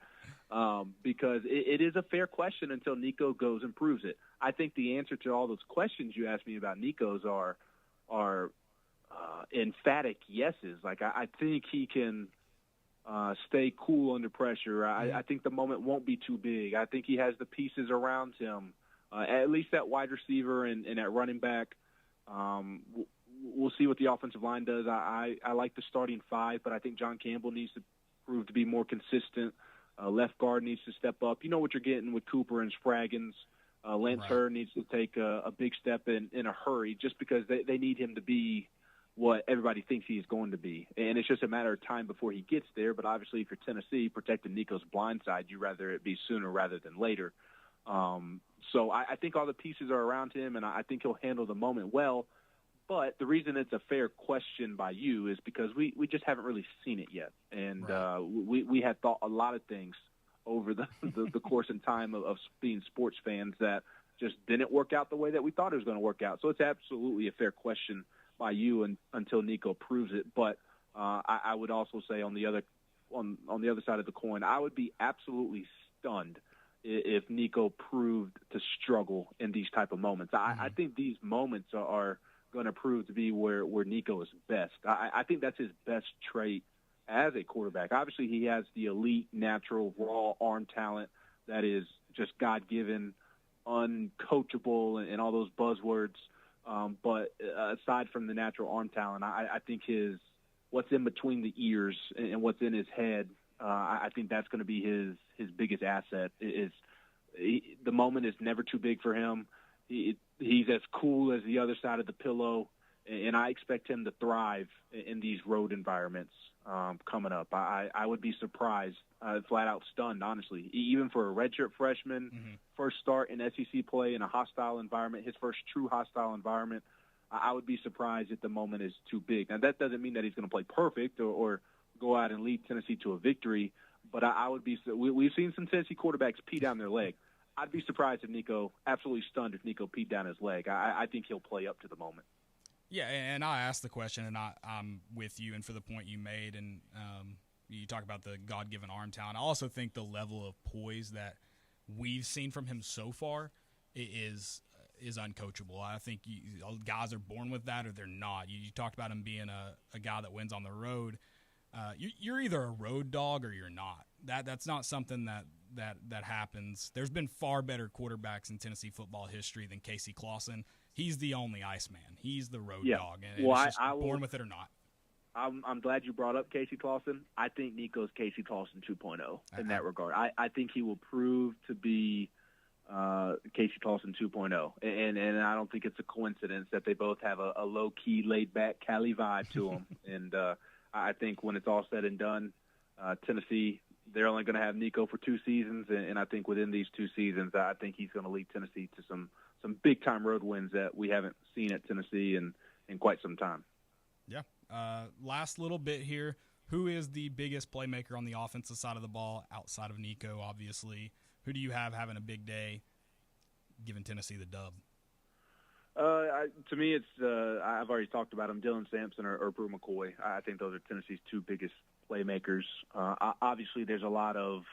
because it is a fair question until Nico goes and proves it. I think the answer to all those questions you asked me about Nico's are emphatic yeses. Like I think he can stay cool under pressure. I think the moment won't be too big. I think he has the pieces around him, at least at wide receiver and at running back. We'll see what the offensive line does. I like the starting five, but I think John Campbell needs to prove to be more consistent. Left guard needs to step up. You know what you're getting with Cooper and Spraggins. Lance Hurd needs to take a big step in a hurry just because they need him to be what everybody thinks he is going to be. And it's just a matter of time before he gets there. But obviously, if you're Tennessee, protecting Nico's blind side, you'd rather it be sooner rather than later. So I think all the pieces are around him, and I think he'll handle the moment well. But the reason it's a fair question by you is because we just haven't really seen it yet. And we had thought a lot of things over the course and time of being sports fans that just didn't work out the way that we thought it was going to work out. So it's absolutely a fair question by you until Nico proves it. But I would also say on the other side of the coin, I would be absolutely stunned if Nico proved to struggle in these type of moments. I think these moments are going to prove to be where Nico is best. I think that's his best trait as a quarterback. Obviously, he has the elite, natural, raw arm talent that is just God-given, uncoachable, and all those buzzwords. But aside from the natural arm talent, I think what's in between the ears and what's in his head, I think that's going to be his biggest asset. The moment is never too big for him. He's as cool as the other side of the pillow, and I expect him to thrive in these road environments coming up. I would be surprised, flat out stunned, honestly. Even for a redshirt freshman, first start in SEC play in a hostile environment, his first true hostile environment, I would be surprised if the moment is too big. Now, that doesn't mean that he's going to play perfect or go out and lead Tennessee to a victory, but I would be – we've seen some Tennessee quarterbacks pee down their leg. I'd be surprised if absolutely stunned if Nico peed down his leg. I think he'll play up to the moment. Yeah, and I asked the question, and I'm with you, and for the point you made, and you talk about the God-given arm talent. I also think the level of poise that we've seen from him so far is uncoachable. I think guys are born with that or they're not. You talked about him being a guy that wins on the road. You're either a road dog or you're not. That's not something that happens. There's been far better quarterbacks in Tennessee football history than Casey Clausen. He's the only Iceman. He's the road dog. And well, it's just born with it or not. I'm glad you brought up Casey Clausen. I think Nico's Casey Clausen 2.0 in that regard. I think he will prove to be Casey Clausen 2.0. And I don't think it's a coincidence that they both have a low-key, laid-back Cali vibe to them. And I think when it's all said and done, Tennessee, they're only going to have Nico for 2 seasons. And I think within these 2 seasons, I think he's going to lead Tennessee to some big-time road wins that we haven't seen at Tennessee in quite some time. Yeah. Last little bit here. Who is the biggest playmaker on the offensive side of the ball outside of Nico, obviously? Who do you have having a big day, giving Tennessee the dub? To me, it's I've already talked about him, Dylan Sampson or Brew McCoy. I think those are Tennessee's 2 biggest playmakers. Obviously, there's a lot of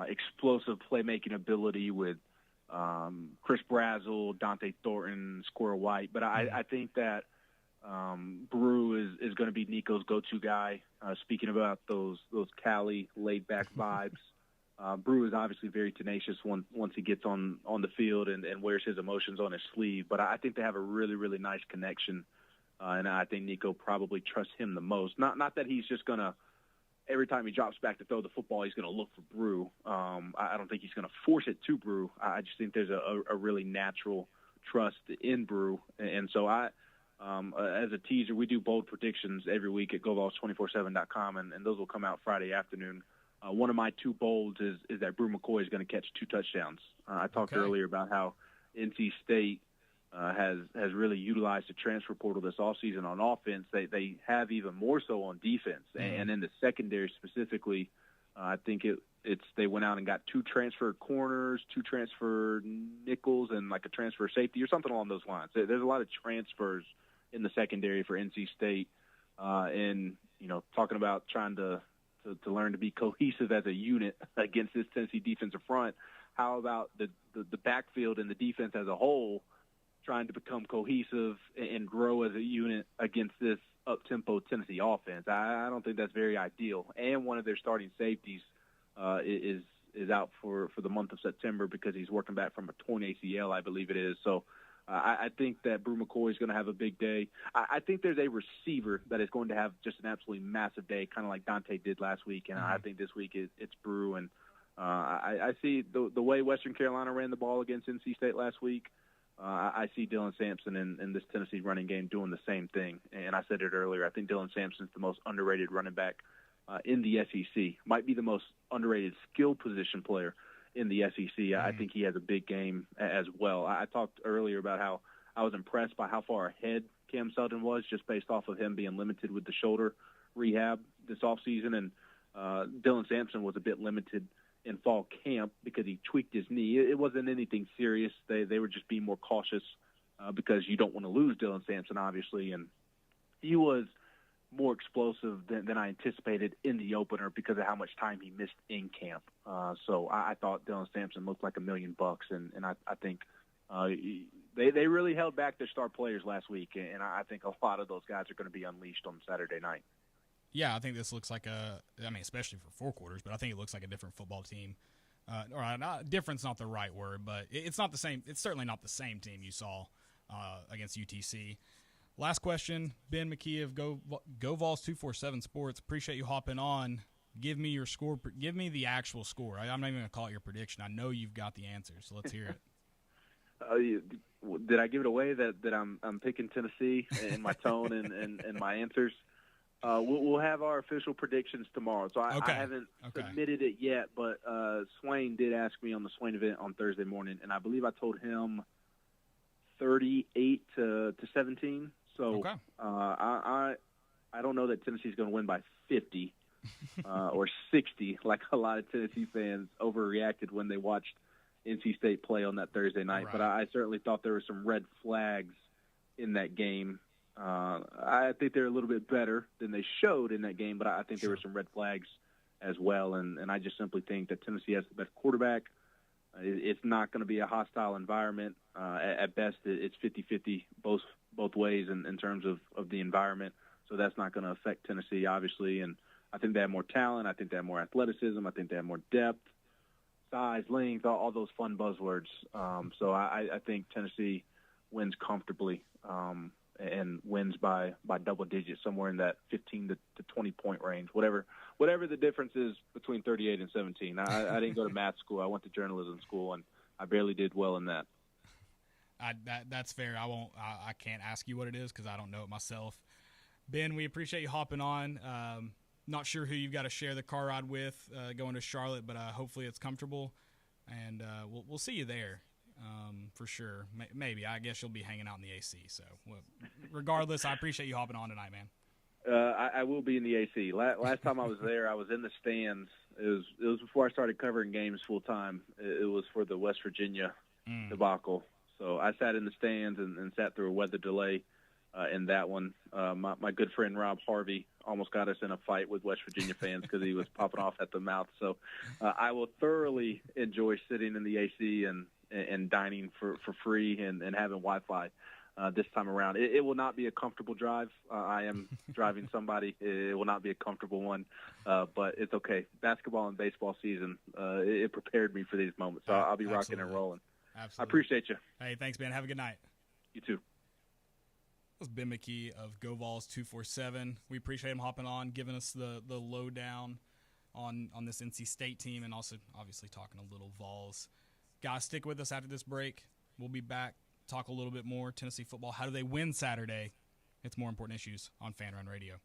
explosive playmaking ability with Chris Brazzell, Dante Thornton, Squirrel White. But I think that Brew is going to be Nico's go-to guy. Speaking about those Cali laid-back vibes, Brew is obviously very tenacious once he gets on the field and wears his emotions on his sleeve. But I think they have a really, really nice connection, and I think Nico probably trusts him the most. Not that he's just going to, every time he drops back to throw the football, he's going to look for Brew. I don't think he's going to force it to Brew. I just think there's a really natural trust in Brew. And so as a teaser, we do bold predictions every week at GoVols247.com, and those will come out Friday afternoon. One of my 2 bolds is that Brew McCoy is going to catch 2 touchdowns. I talked earlier about how NC State has really utilized the transfer portal this offseason on offense. They have even more so on defense. And in the secondary specifically, I think they went out and got 2 transfer corners, 2 transfer nickels, and like a transfer safety or something along those lines. There's a lot of transfers in the secondary for NC State. And, talking about trying to learn to be cohesive as a unit against this Tennessee defensive front, how about the backfield and the defense as a whole trying to become cohesive and grow as a unit against this up-tempo Tennessee offense? I don't think that's very ideal. And one of their starting safeties is out for the month of September because he's working back from a torn ACL, I believe it is. So I think that Brew McCoy is going to have a big day. I think there's a receiver that is going to have just an absolutely massive day, kind of like Dante did last week, and I think this week it's Brew. And I see the way Western Carolina ran the ball against NC State last week. I see Dylan Sampson in this Tennessee running game doing the same thing. And I said it earlier, I think Dylan Sampson's the most underrated running back in the SEC. Might be the most underrated skill position player in the SEC. I think he has a big game as well. I talked earlier about how I was impressed by how far ahead Cam Sutton was just based off of him being limited with the shoulder rehab this offseason. And Dylan Sampson was a bit limited in fall camp because he tweaked his knee. It wasn't anything serious. They were just being more cautious because you don't want to lose Dylan Sampson, obviously. And he was more explosive than I anticipated in the opener because of how much time he missed in camp. So I thought Dylan Sampson looked like $1 million, and I think They really held back their star players last week, and I think a lot of those guys are going to be unleashed on Saturday night. Yeah, I think this looks like especially for 4 quarters, but I think it looks like a different football team. Different's not the right word, but it's not the same. It's certainly not the same team you saw against UTC. Last question, Ben McKee of Go Vols 247 Sports. Appreciate you hopping on. Give me your score. Give me the actual score. I'm not even going to call it your prediction. I know you've got the answers, so let's hear it. Did I give it away that I'm picking Tennessee in my tone and my answers? We'll have our official predictions tomorrow. So I haven't submitted it yet, but Swain did ask me on the Swain event on Thursday morning, and I believe I told him 38 to 17. So I don't know that Tennessee's going to win by 50 or 60, like a lot of Tennessee fans overreacted when they watched NC State play on that Thursday night. Right. But I certainly thought there were some red flags in that game. I think they're a little bit better than they showed in that game, but I think there were some red flags as well. And I just simply think that Tennessee has the better quarterback. It's not going to be a hostile environment. At best, it's 50-50 both ways in terms of the environment. So that's not going to affect Tennessee, obviously. And I think they have more talent. I think they have more athleticism. I think they have more depth, size, length, all those fun buzzwords. So I think Tennessee wins comfortably and wins by double digits, somewhere in that 15 to 20-point range, whatever the difference is between 38 and 17. I didn't go to math school. I went to journalism school, and I barely did well in that. That's fair. I can't ask you what it is because I don't know it myself. Ben, we appreciate you hopping on. Not sure who you've got to share the car ride with going to Charlotte, but hopefully it's comfortable, and we'll see you there for sure. Maybe. I guess you'll be hanging out in the AC. So regardless, I appreciate you hopping on tonight, man. I will be in the AC. Last time I was there, I was in the stands. It was before I started covering games full time. It was for the West Virginia debacle. So I sat in the stands and sat through a weather delay in that one. My good friend Rob Harvey almost got us in a fight with West Virginia fans because he was popping off at the mouth. So I will thoroughly enjoy sitting in the AC and dining for free and having Wi-Fi this time around. It will not be a comfortable drive. I am driving somebody. It will not be a comfortable one, but it's okay. Basketball and baseball season, it prepared me for these moments. So I'll be rocking and rolling. Absolutely. I appreciate you. Hey, thanks, Ben. Have a good night. You too. That was Ben McKee of Go Vols 247. We appreciate him hopping on, giving us the lowdown on this NC State team, and also obviously talking a little Vols. Guys, stick with us after this break. We'll be back, talk a little bit more Tennessee football. How do they win Saturday? It's More Important Issues on Fan Run Radio.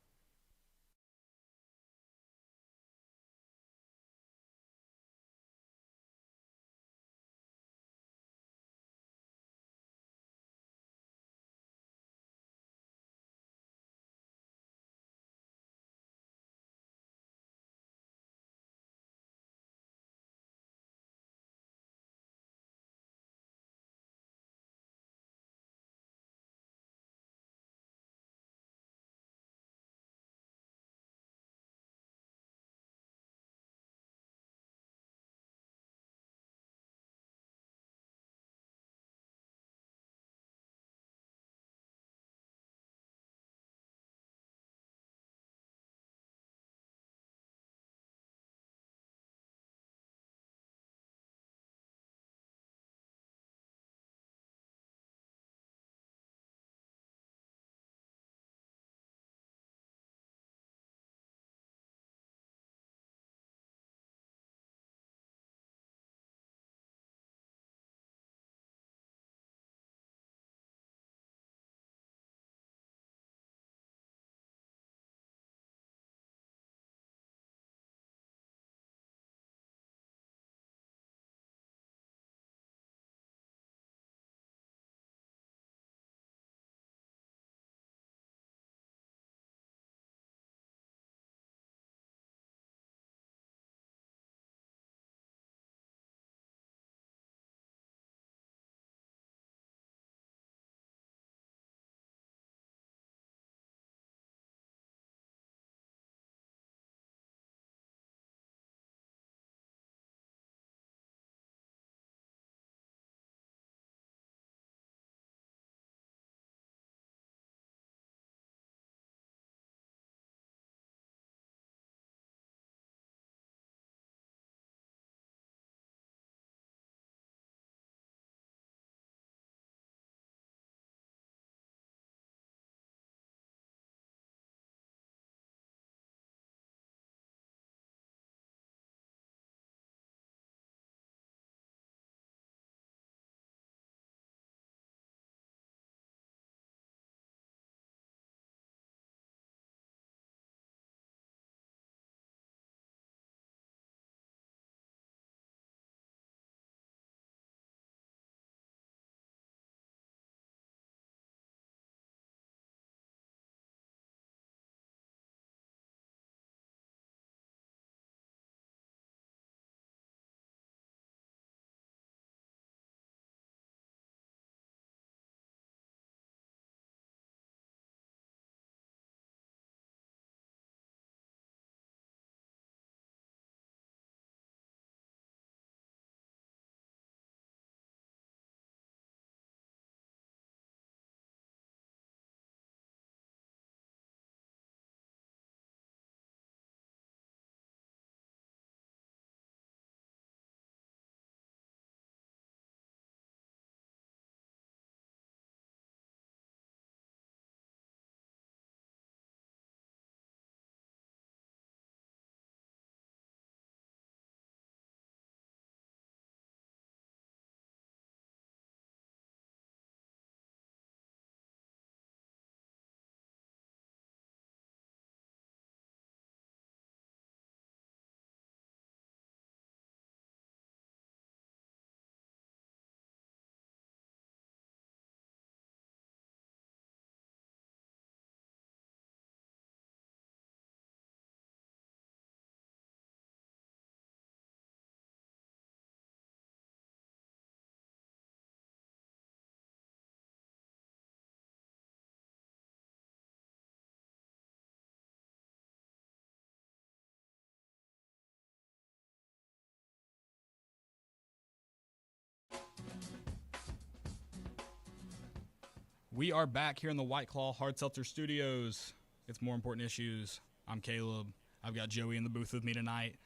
We are back here in the White Claw Hard Seltzer Studios. It's More Important Issues. I'm Caleb. I've got Joey in the booth with me tonight.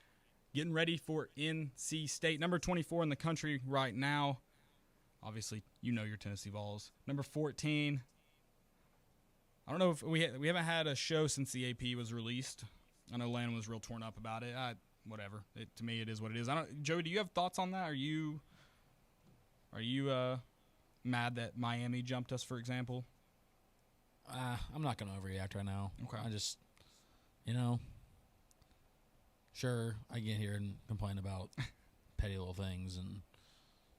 Getting ready for NC State. Number 24 in the country right now. Obviously, you know your Tennessee Vols. Number 14. I don't know if we haven't had a show since the AP was released. I know Landon was real torn up about it. Whatever. To me, it is what it is. Joey, do you have thoughts on that? Are you mad that Miami jumped us, for example? I'm not going to overreact right now. Okay. I just, sure, I get here and complain about petty little things and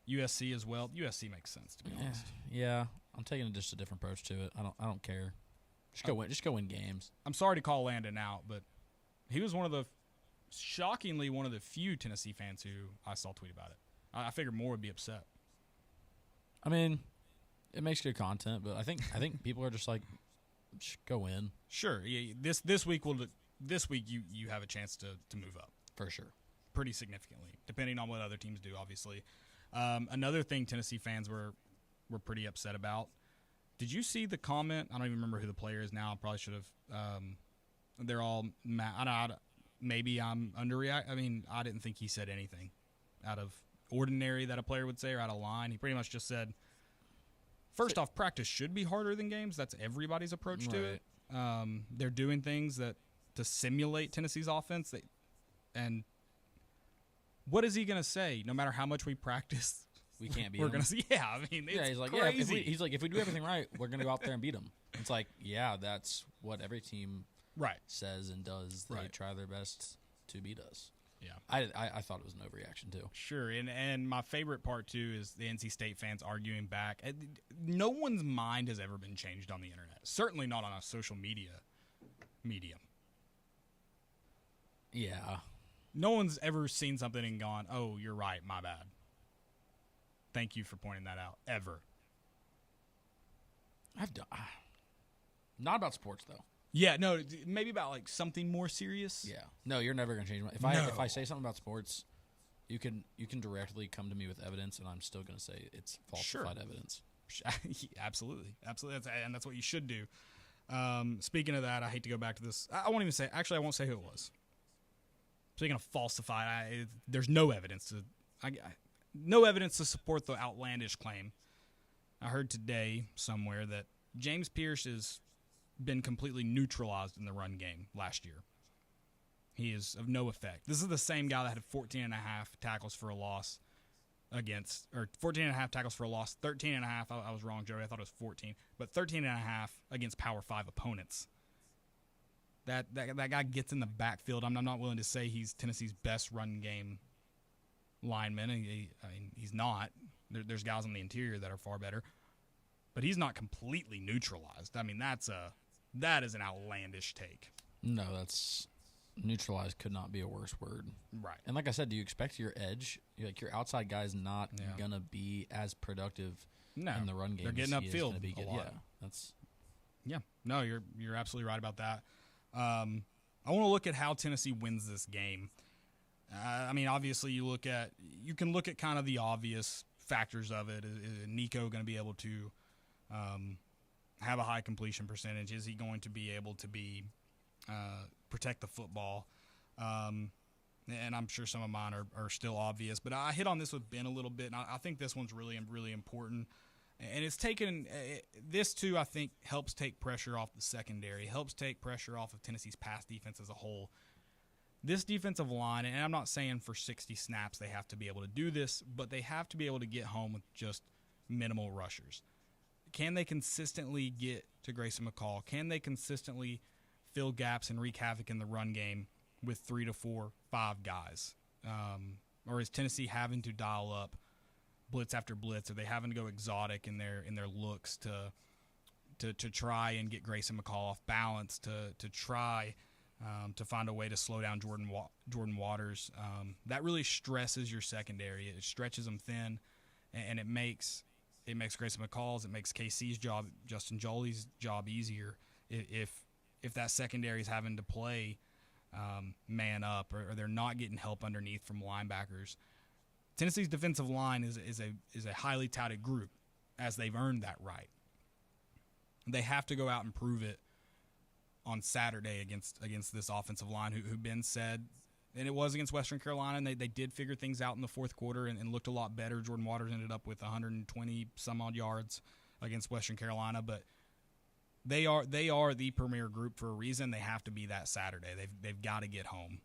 USC as well. USC makes sense, to be honest. Yeah, I'm taking just a different approach to it. I don't care. Just go win games. I'm sorry to call Landon out, but he was shockingly one of the few Tennessee fans who I saw tweet about it. I figured more would be upset. I mean, it makes good content, but I think people are just like, just go win. Sure. Yeah, this week you have a chance to move up for sure, pretty significantly, depending on what other teams do. Obviously, another thing Tennessee fans were pretty upset about. Did you see the comment? I don't even remember who the player is now. I probably should have. They're all mad. Maybe I'm underreacting. I mean, I didn't think he said anything out of ordinary that a player would say or out of line. He pretty much just said, first off, practice should be harder than games. That's everybody's approach to it. They're doing things to simulate Tennessee's offense. And what is he going to say? No matter how much we practice, we can't beat we're them. going to see. Yeah, I mean, it's he's like, crazy. If we do everything right, we're going to go out there and beat them. It's like, yeah, that's what every team says and does. They try their best to beat us. Yeah, I thought it was an overreaction too. Sure, and my favorite part too is the NC State fans arguing back. No one's mind has ever been changed on the internet. Certainly not on a social media medium. Yeah, no one's ever seen something and gone, "Oh, you're right, my bad." Thank you for pointing that out. Ever. I've done. Not about sports though. Yeah, no, maybe about like something more serious. Yeah, no, you're never gonna change my. If I say something about sports, you can directly come to me with evidence, and I'm still gonna say it's falsified evidence. Absolutely. And that's what you should do. Speaking of that, I hate to go back to this. I won't even say. Actually, I won't say who it was. Speaking of falsified, there's no evidence to support the outlandish claim. I heard today somewhere that James Pierce has been completely neutralized in the run game last year. He is of no effect. This is the same guy that had 14.5 tackles for a loss 14.5 tackles for a loss, 13.5. I was wrong, Joey. I thought it was 14, but 13.5 against Power 5 opponents. That guy gets in the backfield. I'm not willing to say he's Tennessee's best run game lineman. I mean, he's not. There's guys on the interior that are far better, but he's not completely neutralized. I mean, that is an outlandish take. No, that's neutralized could not be a worse word. Right. And like I said, do you expect your edge, like your outside guy's not going to be as productive in the run game? They're getting upfield a lot. No, you're absolutely right about that. I want to look at how Tennessee wins this game. I mean, obviously you can look at kind of the obvious factors of it. Is Nico going to be able to have a high completion percentage? Is he going to be able to protect the football? And I'm sure some of mine are still obvious, but I hit on this with Ben a little bit, and I think this one's really, really important. And it's taken this too, I think, helps take pressure off the secondary, helps take pressure off of Tennessee's pass defense as a whole. This defensive line, and I'm not saying for 60 snaps they have to be able to do this, but they have to be able to get home with just minimal rushers. Can they consistently get to Grayson McCall? Can they consistently fill gaps and wreak havoc in the run game with 3 to 4, 5 guys? Or is Tennessee having to dial up blitz after blitz? Are they having to go exotic in their looks to try and get Grayson McCall off balance, to try to find a way to slow down Jordan Waters? That really stresses your secondary. It stretches them thin, and it makes Grayson McCall's, it makes KC's job, Justin Jolie's job easier if that secondary is having to play man up, or they're not getting help underneath from linebackers. Tennessee's defensive line is a highly touted group, as they've earned that right. They have to go out and prove it on Saturday against this offensive line who Ben said, and it was against Western Carolina, and they did figure things out in the fourth quarter and looked a lot better. Jordan Waters ended up with 120-some-odd yards against Western Carolina, but they are the premier group for a reason. They have to be that Saturday. They've got to get home.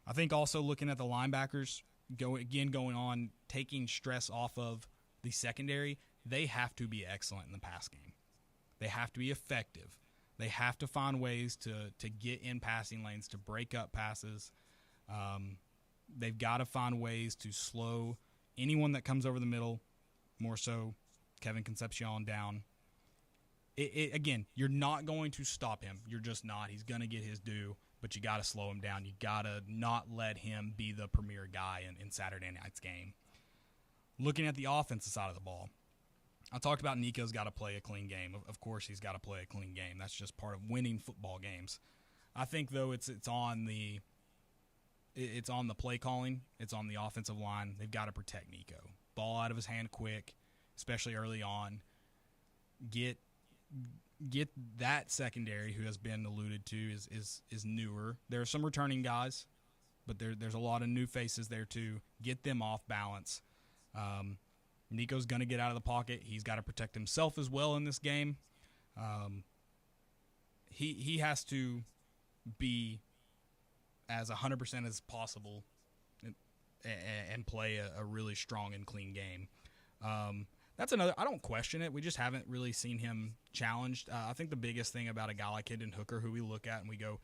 I think also looking at the linebackers, going on, taking stress off of the secondary, they have to be excellent in the pass game. They have to be effective. They have to find ways to get in passing lanes, to break up passes. They've got to find ways to slow anyone that comes over the middle, more so Kevin Concepcion down. Again, you're not going to stop him. You're just not. He's going to get his due, but you got to slow him down. You got to not let him be the premier guy in Saturday night's game. Looking at the offensive side of the ball, I talked about Nico's got to play a clean game. Of course, he's got to play a clean game. That's just part of winning football games. I think though it's on the play calling. It's on the offensive line. They've got to protect Nico. Ball out of his hand quick, especially early on. Get that secondary who has been alluded to is newer. There are some returning guys, but there's a lot of new faces there too. Get them off balance. Nico's going to get out of the pocket. He's got to protect himself as well in this game. He has to be as 100% as possible and play a really strong and clean game. That's another. I don't question it. We just haven't really seen him challenged. I think the biggest thing about a guy like Hendon Hooker, who we look at and we go,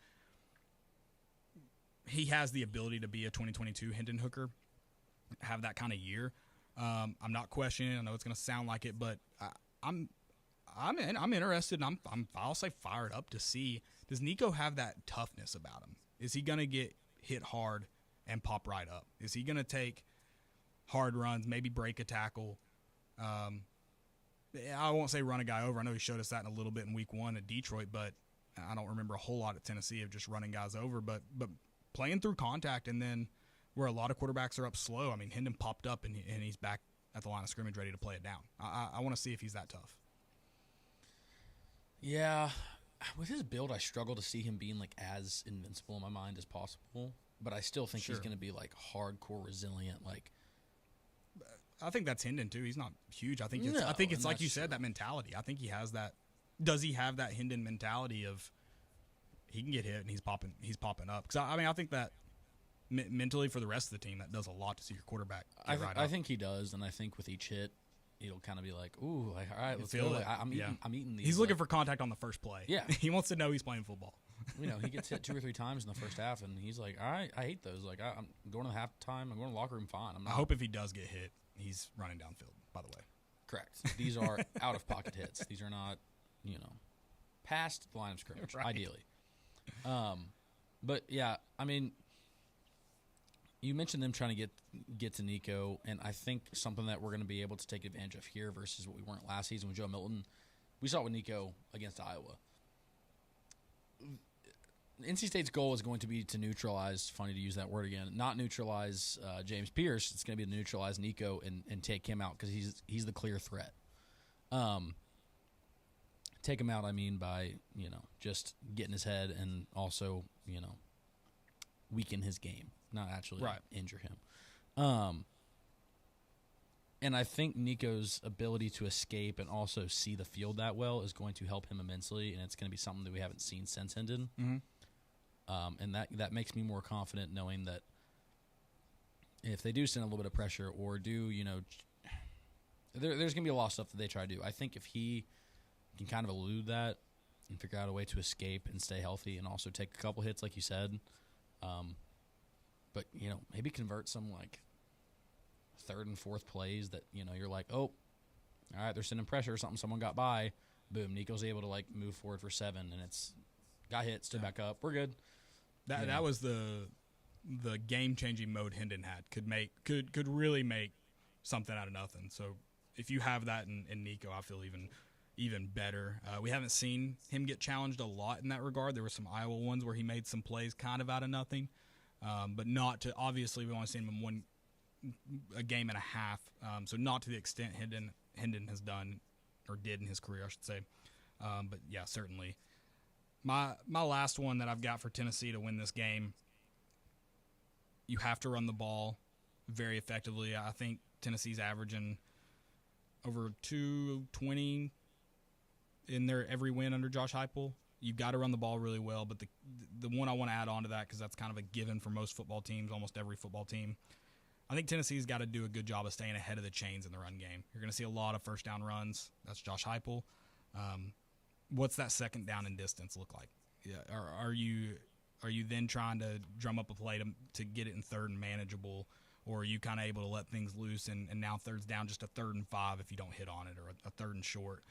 he has the ability to be a 2022 Hendon Hooker, have that kind of year. I'm not questioning it. I know it's going to sound like it, but I'm interested, and I'll say fired up to see, does Nico have that toughness about him? Is he going to get hit hard and pop right up? Is he going to take hard runs, maybe break a tackle? I won't say run a guy over. I know he showed us that in a little bit in week 1 at Detroit, but I don't remember a whole lot at Tennessee of just running guys over. But playing through contact, and then where a lot of quarterbacks are up slow. I mean, Hendon popped up and he's back at the line of scrimmage ready to play it down. I want to see if he's that tough. Yeah, with his build, I struggle to see him being like as invincible in my mind as possible. But I still think he's going to be like hardcore resilient. Like, I think that's Hendon too. He's not huge. I think it's like you said, that mentality. I think he has that. Does he have that Hendon mentality of he can get hit and he's popping up? Because I think that mentally for the rest of the team, that does a lot to see your quarterback. I think he does, and I think with each hit, it'll kind of be like, ooh, like, all right, let's go. Like, I'm eating these. He's looking for contact on the first play. Yeah, he wants to know he's playing football. He gets hit 2 or 3 times in the first half, and he's like, all right, I hate those. Like, I'm going to halftime. I'm going to the locker room. Fine. I hope if he does get hit, he's running downfield. By the way, correct. These are out of pocket hits. These are not, past the line of scrimmage. Right. Ideally. But yeah, I mean, you mentioned them trying to get to Nico, and I think something that we're going to be able to take advantage of here versus what we weren't last season with Joe Milton. We saw it with Nico against Iowa. NC State's goal is going to be to neutralize, funny to use that word again, not neutralize James Pierce. It's going to be to neutralize Nico and take him out because he's the clear threat. Take him out, I mean, by, just getting his head and also, weaken his game, not actually injure him. And I think Nico's ability to escape and also see the field that well is going to help him immensely, and it's going to be something that we haven't seen since Hendon. Mm-hmm. And that makes me more confident knowing that if they do send a little bit of pressure or do, there's going to be a lot of stuff that they try to do. I think if he can kind of elude that and figure out a way to escape and stay healthy and also take a couple hits, like you said, but, maybe convert some, like, 3rd and 4th plays that, you're like, oh, all right, they're sending pressure or something. Someone got by. Boom, Nico's able to, like, move forward for 7, and it's got hit, stood back up. We're good. That was the game-changing mode Hendon had. Could really make something out of nothing. So if you have that in Nico, I feel even better. We haven't seen him get challenged a lot in that regard. There were some Iowa ones where he made some plays kind of out of nothing, but not to. Obviously, we only seen him a game and a half, so not to the extent Hendon has done or did in his career, I should say. But yeah, certainly. My last one that I've got for Tennessee to win this game, you have to run the ball very effectively. I think Tennessee's averaging over 220 in their every win under Josh Heupel. You've got to run the ball really well, but the one I want to add on to that, because that's kind of a given for most football teams, almost every football team, I think Tennessee's got to do a good job of staying ahead of the chains in the run game. You're going to see a lot of first down runs. That's Josh Heupel. What's that second down and distance look like? Yeah, are you then trying to drum up a play to get it in third and manageable, or are you kind of able to let things loose and now third's down just a 3rd and 5 if you don't hit on it, or a 3rd and short?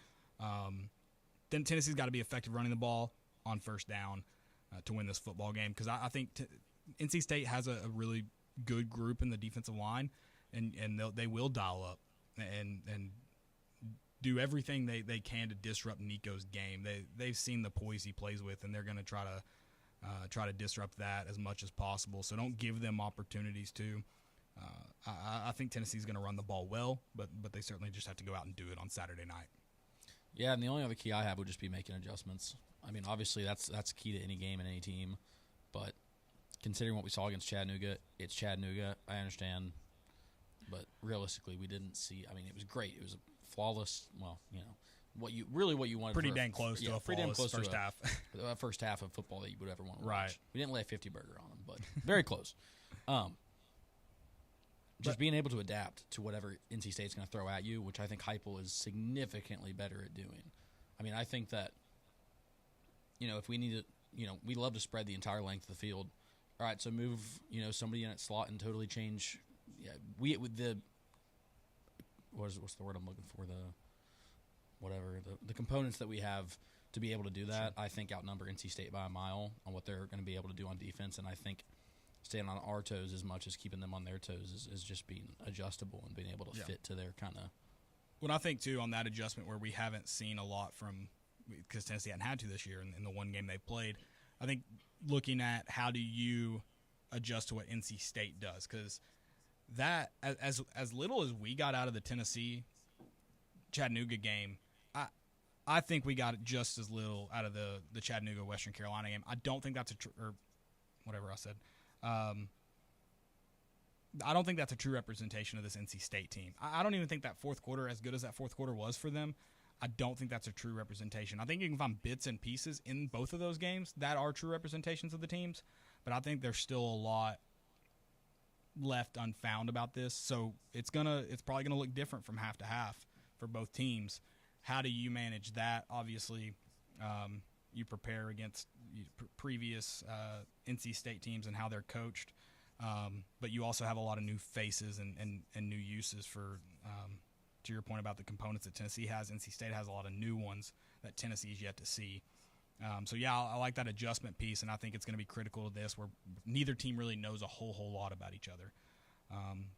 Then Tennessee's got to be effective running the ball on first down to win this football game, because I think NC State has a really good group in the defensive line, and they will dial up and do everything they can to disrupt Nico's game. They've seen the poise he plays with, and they're going to try to disrupt that as much as possible. So don't give them opportunities to. I think Tennessee's going to run the ball well, but they certainly just have to go out and do it on Saturday night. Yeah, and the only other key I have would just be making adjustments. I mean, obviously that's key to any game and any team, but considering what we saw against Chattanooga, it's Chattanooga. I understand, but realistically, we didn't see. I mean, it was great. It was a flawless. Well, what you wanted. Pretty dang close to a flawless first half. First half of football that you would ever want to watch. Right. We didn't lay a 50 burger on them, but very close. Just being able to adapt to whatever NC State's going to throw at you, which I think Heupel is significantly better at doing. I mean, I think that, if we need to, we love to spread the entire length of the field. All right, so move, somebody in at slot and totally change. Yeah, what's the word I'm looking for? The components that we have to be able to do that, I think outnumber NC State by a mile on what they're going to be able to do on defense, and I think staying on our toes as much as keeping them on their toes is just being adjustable and being able to fit to their kind of. Well, I think, too, on that adjustment where we haven't seen a lot from – because Tennessee hadn't had to this year in the one game they played, I think looking at how do you adjust to what NC State does, because that as little as we got out of the Tennessee-Chattanooga game, I think we got just as little out of the Chattanooga-Western Carolina game. I don't think that's or whatever I said. I don't think that's a true representation of this NC State team. I don't even think that fourth quarter, as good as that fourth quarter was for them, I don't think that's a true representation. I think you can find bits and pieces in both of those games that are true representations of the teams, but I think there's still a lot left unfound about this. So it's probably gonna look different from half to half for both teams. How do you manage that? Obviously, you prepare against previous NC State teams and how they're coached, but you also have a lot of new faces and new uses for. To your point about the components that Tennessee has, NC State has a lot of new ones that Tennessee's yet to see. So yeah, I like that adjustment piece, and I think it's going to be critical to this, where neither team really knows a whole lot about each other.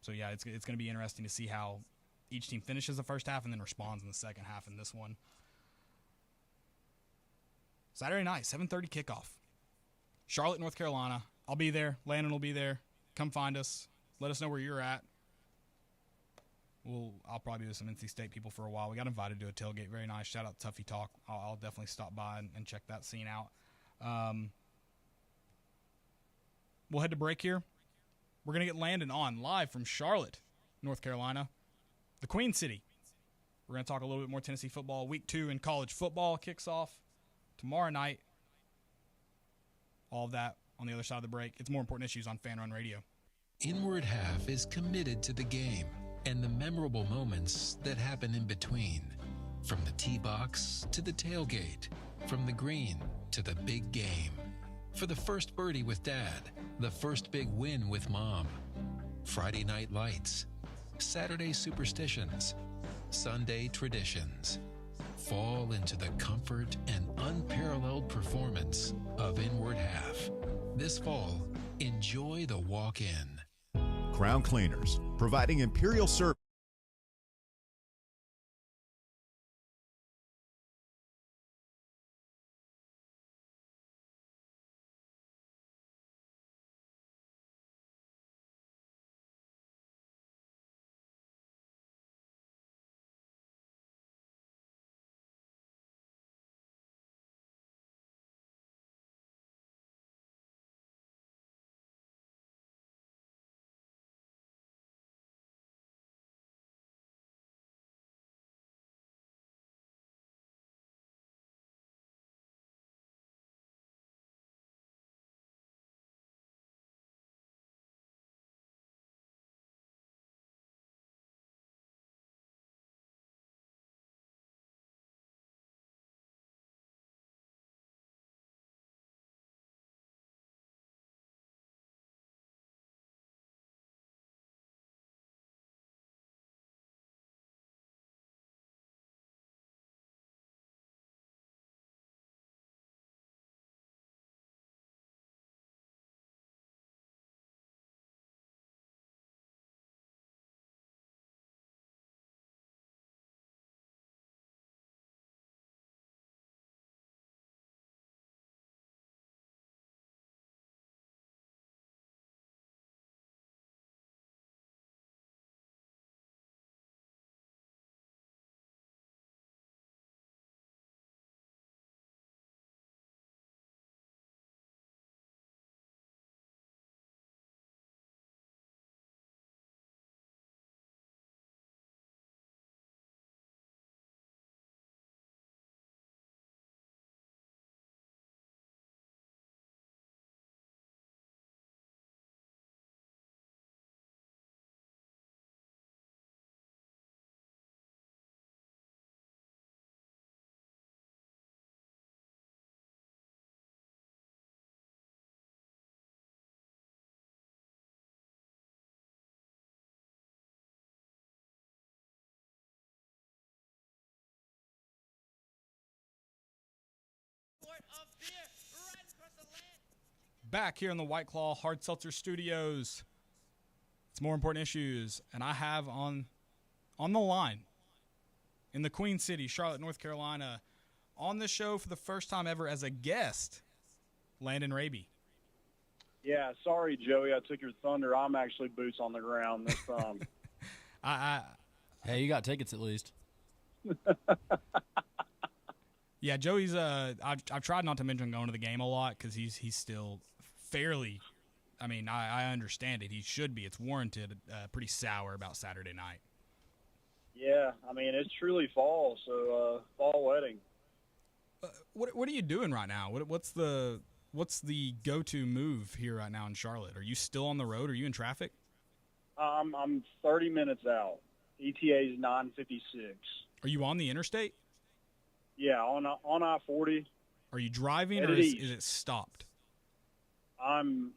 So yeah, it's going to be interesting to see how each team finishes the first half and then responds in the second half in this one. Saturday night, 7:30 kickoff. Charlotte, North Carolina. I'll be there. Landon will be there. Come find us. Let us know where you're at. I'll probably be with some NC State people for a while. We got invited to a tailgate. Very nice. Shout out to Tuffy Talk. I'll definitely stop by and check that scene out. We'll head to break here. We're going to get Landon on live from Charlotte, North Carolina, the Queen City. We're going to talk a little bit more Tennessee football. Week 2 in college football kicks off tomorrow night. All of that on the other side of the break. It's More Important Issues on Fan Run Radio. Inward Half is committed to the game and the memorable moments that happen in between. From the tee box to the tailgate, from the green to the big game. For the first birdie with Dad, the first big win with Mom. Friday night lights, Saturday superstitions, Sunday traditions. Fall into the comfort and unparalleled performance of Inward Half. This fall, enjoy the walk-in. Crown Cleaners, providing Imperial service. Back here in the White Claw Hard Seltzer Studios. It's More Important Issues, and I have on the line in the Queen City, Charlotte, North Carolina, on the show for the first time ever as a guest, Landon Raby. Yeah, sorry, Joey. I took your thunder. I'm actually boots on the ground this time. Hey, you got tickets at least. Yeah, Joey's. I've tried not to mention going to the game a lot because he's still fairly. I mean, I understand it. He should be. It's warranted. Pretty sour about Saturday night. Yeah, I mean it's truly fall, so fall wedding. What are you doing right now? What's the go-to move here right now in Charlotte? Are you still on the road? Are you in traffic? I'm 30 minutes out. ETA is 9:56. Are you on the interstate? Yeah, on I-40. Are you driving or is it stopped? I'm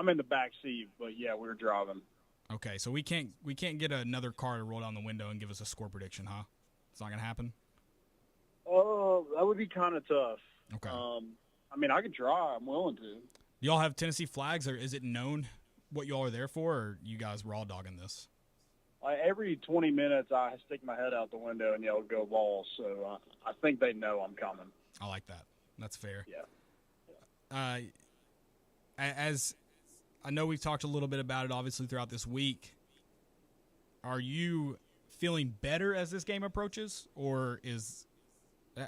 in the back seat, but yeah, we're driving. Okay, so we can't get another car to roll down the window and give us a score prediction, huh? It's not gonna happen. Oh, that would be kind of tough. Okay. I mean, I could try. I'm willing to. Do y'all have Tennessee flags, or is it known what y'all are there for, or you guys raw dogging this? Every 20 minutes, I stick my head out the window and yell, "Go Balls!" So I think they know I'm coming. I like that. That's fair. Yeah. As I know we've talked a little bit about it, obviously, throughout this week, are you feeling better as this game approaches, or is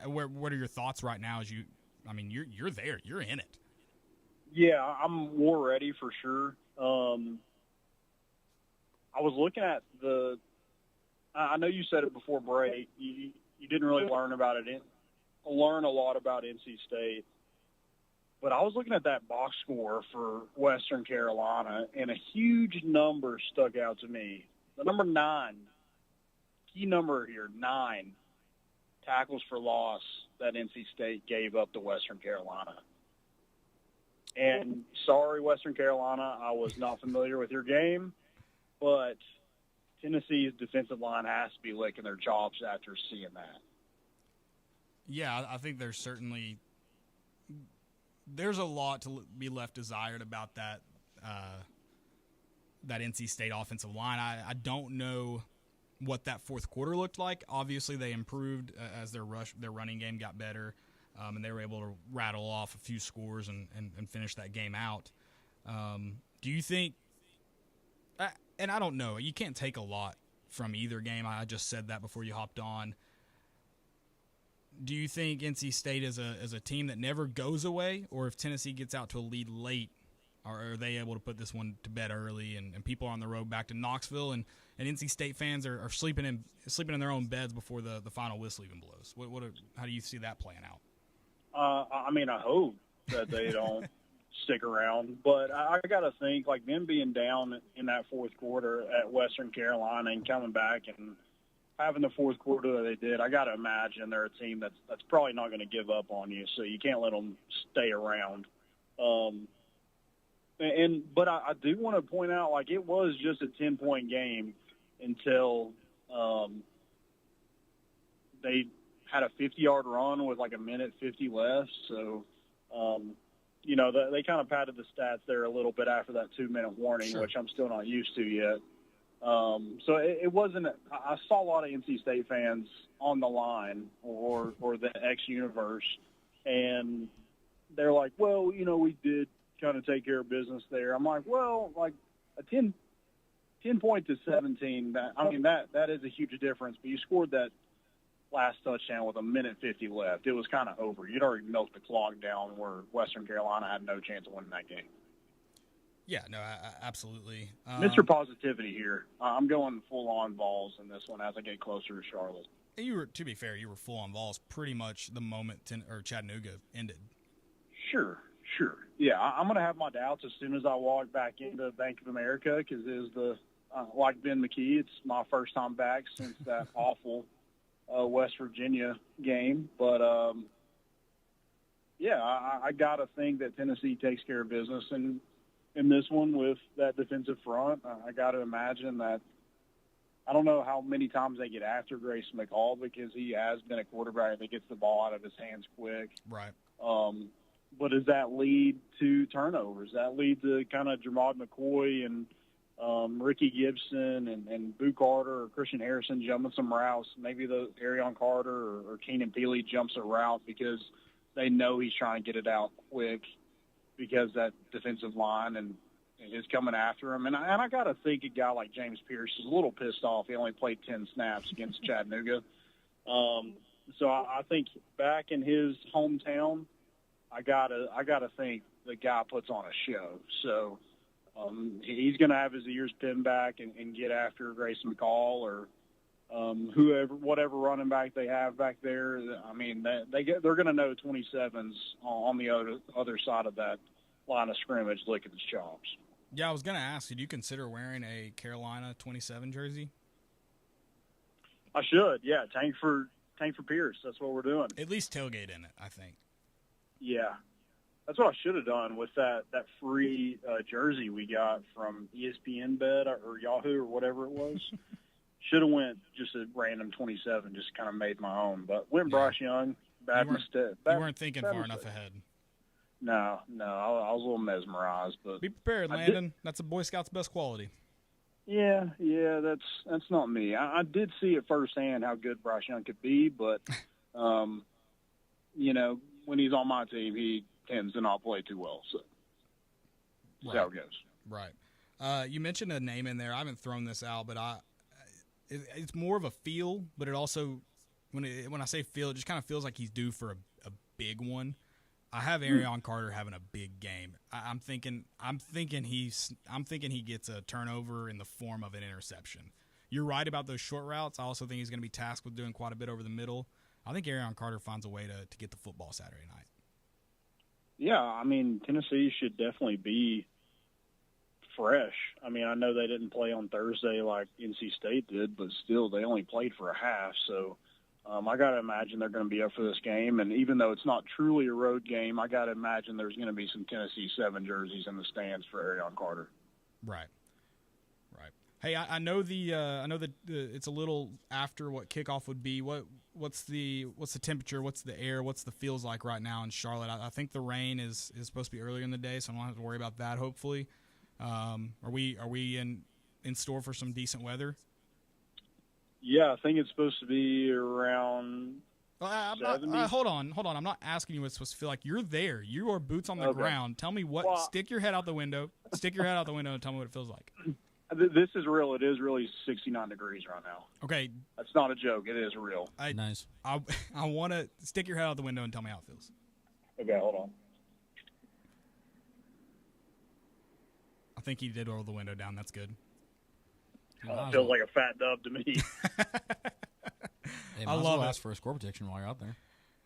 what are your thoughts right now? You're there, you're in it. Yeah, I'm more ready for sure. I was looking at I know you said it before break. You didn't really learn a lot about NC State. But I was looking at that box score for Western Carolina, and a huge number stuck out to me. The number 9, key number here, 9 tackles for loss that NC State gave up to Western Carolina. And sorry, Western Carolina, I was not familiar with your game, but Tennessee's defensive line has to be licking their chops after seeing that. Yeah, I think there's a lot to be left desired about that NC State offensive line. I don't know what that fourth quarter looked like. Obviously, they improved as their running game got better, and they were able to rattle off a few scores and finish that game out. Do you think – and I don't know. You can't take a lot from either game. I just said that before you hopped on. Do you think NC State is a team that never goes away, or if Tennessee gets out to a lead late, are they able to put this one to bed early and people are on the road back to Knoxville and NC State fans are sleeping in their own beds before the final whistle even blows? How do you see that playing out? I hope that they don't stick around, but I got to think like them being down in that fourth quarter at Western Carolina and coming back and having the fourth quarter that they did, I got to imagine they're a team that's probably not going to give up on you, so you can't let them stay around. But I do want to point out, like, it was just a 10-point game until they had a 50-yard run with like a minute 50 left. So, they kind of padded the stats there a little bit after that 2-minute warning, Sure. which I'm still not used to yet. So it wasn't – I saw a lot of NC State fans on the line or the X universe, and they're like, well, we did kind of take care of business there. I'm like, well, like a 10 point to 17, that is a huge difference. But you scored that last touchdown with a minute 50 left. It was kind of over. You'd already milked the clock down where Western Carolina had no chance of winning that game. Yeah, no, absolutely. Mr. Positivity here. I'm going full-on balls in this one as I get closer to Charlotte. To be fair, you were full on balls pretty much the moment Chattanooga ended. Sure. Yeah, I'm going to have my doubts as soon as I walk back into Bank of America because like Ben McKee, it's my first time back since that awful West Virginia game. But, I got to think that Tennessee takes care of business in this one with that defensive front. I got to imagine that I don't know how many times they get after Grayson McCall because he has been a quarterback that gets the ball out of his hands quick. Right. but does that lead to turnovers? That lead to kind of Jamad McCoy and Ricky Gibson and Boo Carter or Christian Harrison jumping some routes? Maybe the Arion Carter or Keenan Peely jumps a route because they know he's trying to get it out quick because that defensive line and is coming after him. And I got to think a guy like James Pierce is a little pissed off. He only played 10 snaps against Chattanooga. So I think back in his hometown, I gotta think the guy puts on a show. So he's going to have his ears pinned back and get after Grayson McCall or whatever running back they have back there. I mean, they're going to know 27's on the other side of that line of scrimmage licking his chops. Yeah, I was going to ask, did you consider wearing a Carolina 27 jersey? I should, yeah. Tank for Pierce. That's what we're doing. At least tailgate in it, I think. Yeah. That's what I should have done with that free jersey we got from ESPN Bet or Yahoo or whatever it was. Should have went just a random 27, just kind of made my own. But went Bryce Young, bad mistake. You weren't thinking far enough ahead. No, I was a little mesmerized. But be prepared, Landon. That's a Boy Scout's best quality. Yeah, that's not me. I did see it firsthand how good Bryce Young could be, but when he's on my team, he tends to not play too well. So that's how it goes. Right. You mentioned a name in there. I haven't thrown this out, but it's more of a feel. But it also, when I say feel, it just kind of feels like he's due for a big one. I have Arion Carter having a big game. I'm thinking he gets a turnover in the form of an interception. You're right about those short routes. I also think he's going to be tasked with doing quite a bit over the middle. I think Arion Carter finds a way to get the football Saturday night. Yeah, I mean, Tennessee should definitely be fresh. I mean, I know they didn't play on Thursday like NC State did, but still they only played for a half, so I got to imagine they're going to be up for this game. And even though it's not truly a road game, I got to imagine there's going to be some Tennessee 7 jerseys in the stands for Arion Carter. Right. Hey, I know that it's a little after what kickoff would be. What's the temperature? What's the air? What's the feels like right now in Charlotte? I think the rain is supposed to be earlier in the day, so I don't have to worry about that. Hopefully, are we in store for some decent weather? Yeah, I think it's supposed to be around. Hold on. I'm not asking you what it's supposed to feel like. You're there. You are boots on the ground. Tell me what. Well, stick your head out the window. Stick your head out the window and tell me what it feels like. This is real. It is really 69 degrees right now. Okay. That's not a joke. It is real. Nice. I want to stick your head out the window and tell me how it feels. Okay, hold on. I think he did roll the window down. That's good. Feels like a fat dub to me. Hey, I love ask for a score prediction while you're out there.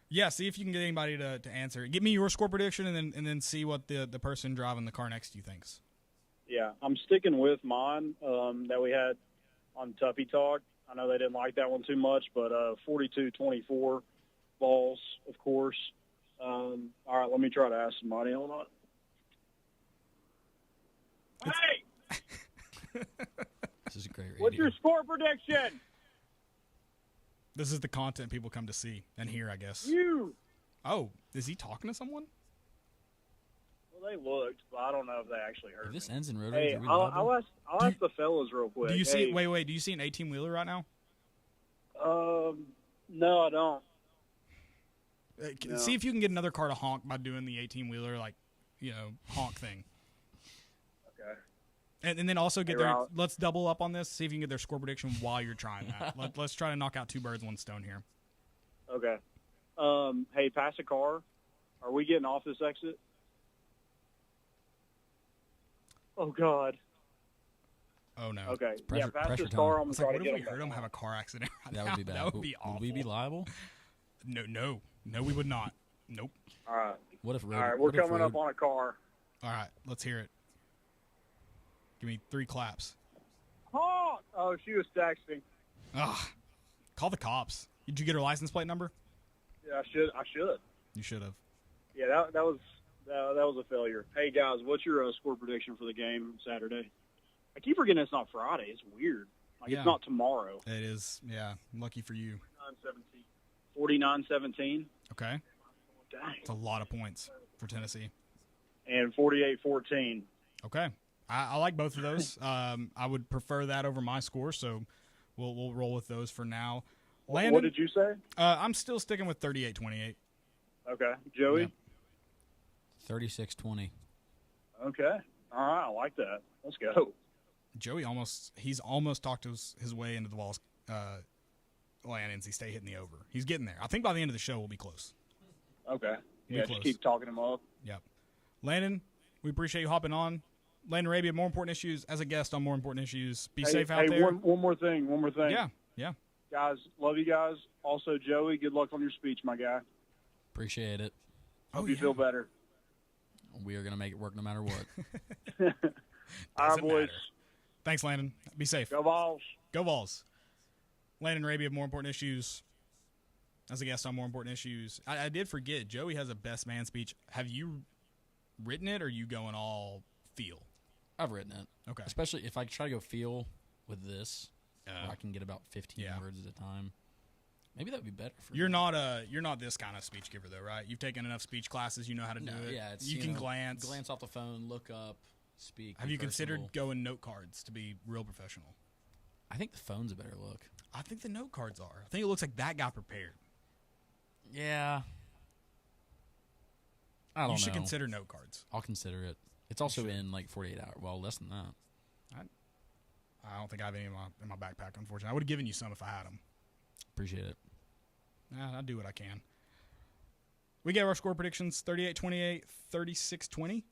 Yeah, see if you can get anybody to answer. Give me your score prediction and then see what the person driving the car next to you thinks. Yeah, I'm sticking with mine that we had on Tuppy Talk. I know they didn't like that one too much, but 42-24 balls, of course. All right, let me try to ask somebody. Hold on. Hey! This is great radio. What's your score prediction? This is the content people come to see and hear, I guess. You! Oh, is he talking to someone? Well, they looked, but I don't know if they actually heard If this me. ends in road Hey, rage, I'll ask the fellas real quick. Do you see? Wait. Do you see an 18-wheeler right now? No, I don't. No. See if you can get another car to honk by doing the 18-wheeler, honk thing. Okay. And then also let's double up on this. See if you can get their score prediction while you're trying that. Let's try to knock out 2 birds, 1 stone here. Okay. Hey, pass a car. Are we getting off this exit? Oh, God. Oh, no. Okay. Pressure, pass this time. car. I'm It's trying like, to what get if we heard him have a car accident right That now? would be bad. That would be awful. Would we be liable? No, we would not. Nope. All right. What if road? All right, we're coming up on a car. All right, let's hear it. Give me 3 claps. Honk! Oh, she was texting. Call the cops. Did you get her license plate number? Yeah, I should. You should have. Yeah, that was a failure. Hey guys, what's your score prediction for the game Saturday? I keep forgetting it's not Friday. It's weird. It's not tomorrow. It is. Yeah, lucky for you. 49-17. Okay. Dang. It's a lot of points for Tennessee. And 48-14. Okay. I like both of those. I would prefer that over my score, so we'll roll with those for now. Landon, What did you say? I'm still sticking with 38-28. Okay. Joey? Yep. 36-20. Okay. All right. I like that. Let's go. Joey he's almost talked his way into the Vols and NC State hitting the over. He's getting there. I think by the end of the show we'll be close. Okay. Yeah, close. just keep talking him up. Yep. Landon, we appreciate you hopping on. Landon Arabia, More Important Issues, as a guest on More Important Issues. Be safe out there. One more thing. Yeah. Guys, love you guys. Also, Joey, good luck on your speech, my guy. Appreciate it. Hope you feel better. We are going to make it work no matter what. All right, boys. Matter. Thanks, Landon. Be safe. Go Vols. Go Vols. Landon Arabia of More Important Issues. As a guest on More Important Issues. I did forget, Joey has a best man speech. Have you written it, or are you going all feel? I've written it. Okay. Especially if I try to go feel with this, where I can get about 15 words at a time. Maybe that would be better for you're me. You're not this kind of speech giver, though, right? You've taken enough speech classes. You know how to do it. Yeah, it's, you can glance off the phone, look up, speak. Have you considered going note cards to be real professional? I think the phone's a better look. I think the note cards are. I think it looks like that got prepared. Yeah. I don't know. You should consider note cards. I'll consider it. It's also in like 48 hours. Well, less than that. I don't think I have any in my backpack, unfortunately. I would have given you some if I had them. Appreciate it. I'll do what I can. We gave our score predictions, 38-28, 36-20.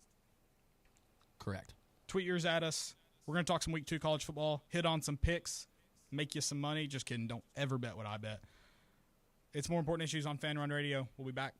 Correct. Tweet yours at us. We're going to talk some Week 2 college football, hit on some picks, make you some money. Just kidding. Don't ever bet what I bet. It's More Important Issues on Fan Run Radio. We'll be back.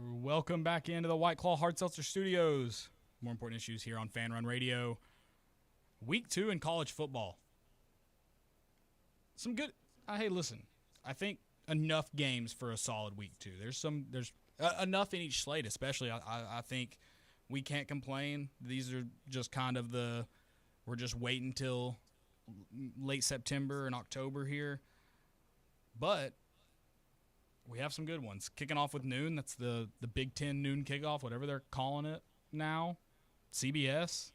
Welcome back into the White Claw Hard Seltzer Studios. More important issues here on Fan Run Radio. Week 2 in college football. Some good. Hey, listen. I think enough games for a solid week 2. There's enough in each slate, especially. I think we can't complain. These are just kind of we're just waiting till late September and October here. But we have some good ones. Kicking off with noon. That's the Big Ten noon kickoff, whatever they're calling it now. CBS.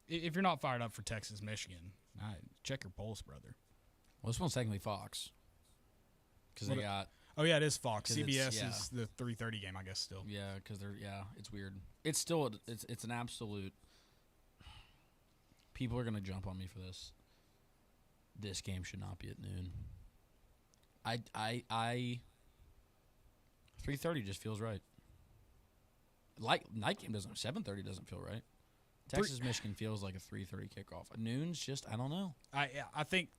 If you're not fired up for Texas, Michigan, check your pulse, brother. Well, this one's technically Fox. Because they got... Oh, yeah, it is Fox. CBS yeah. is the 3:30 game, I guess, still. Yeah, because it's weird. It's still, it's an absolute... People are going to jump on me for this. This game should not be at noon. 3:30 just feels right. Night game doesn't. 7:30 doesn't feel right. Texas Michigan feels like a 3:30 kickoff. Noon's just I don't know. I think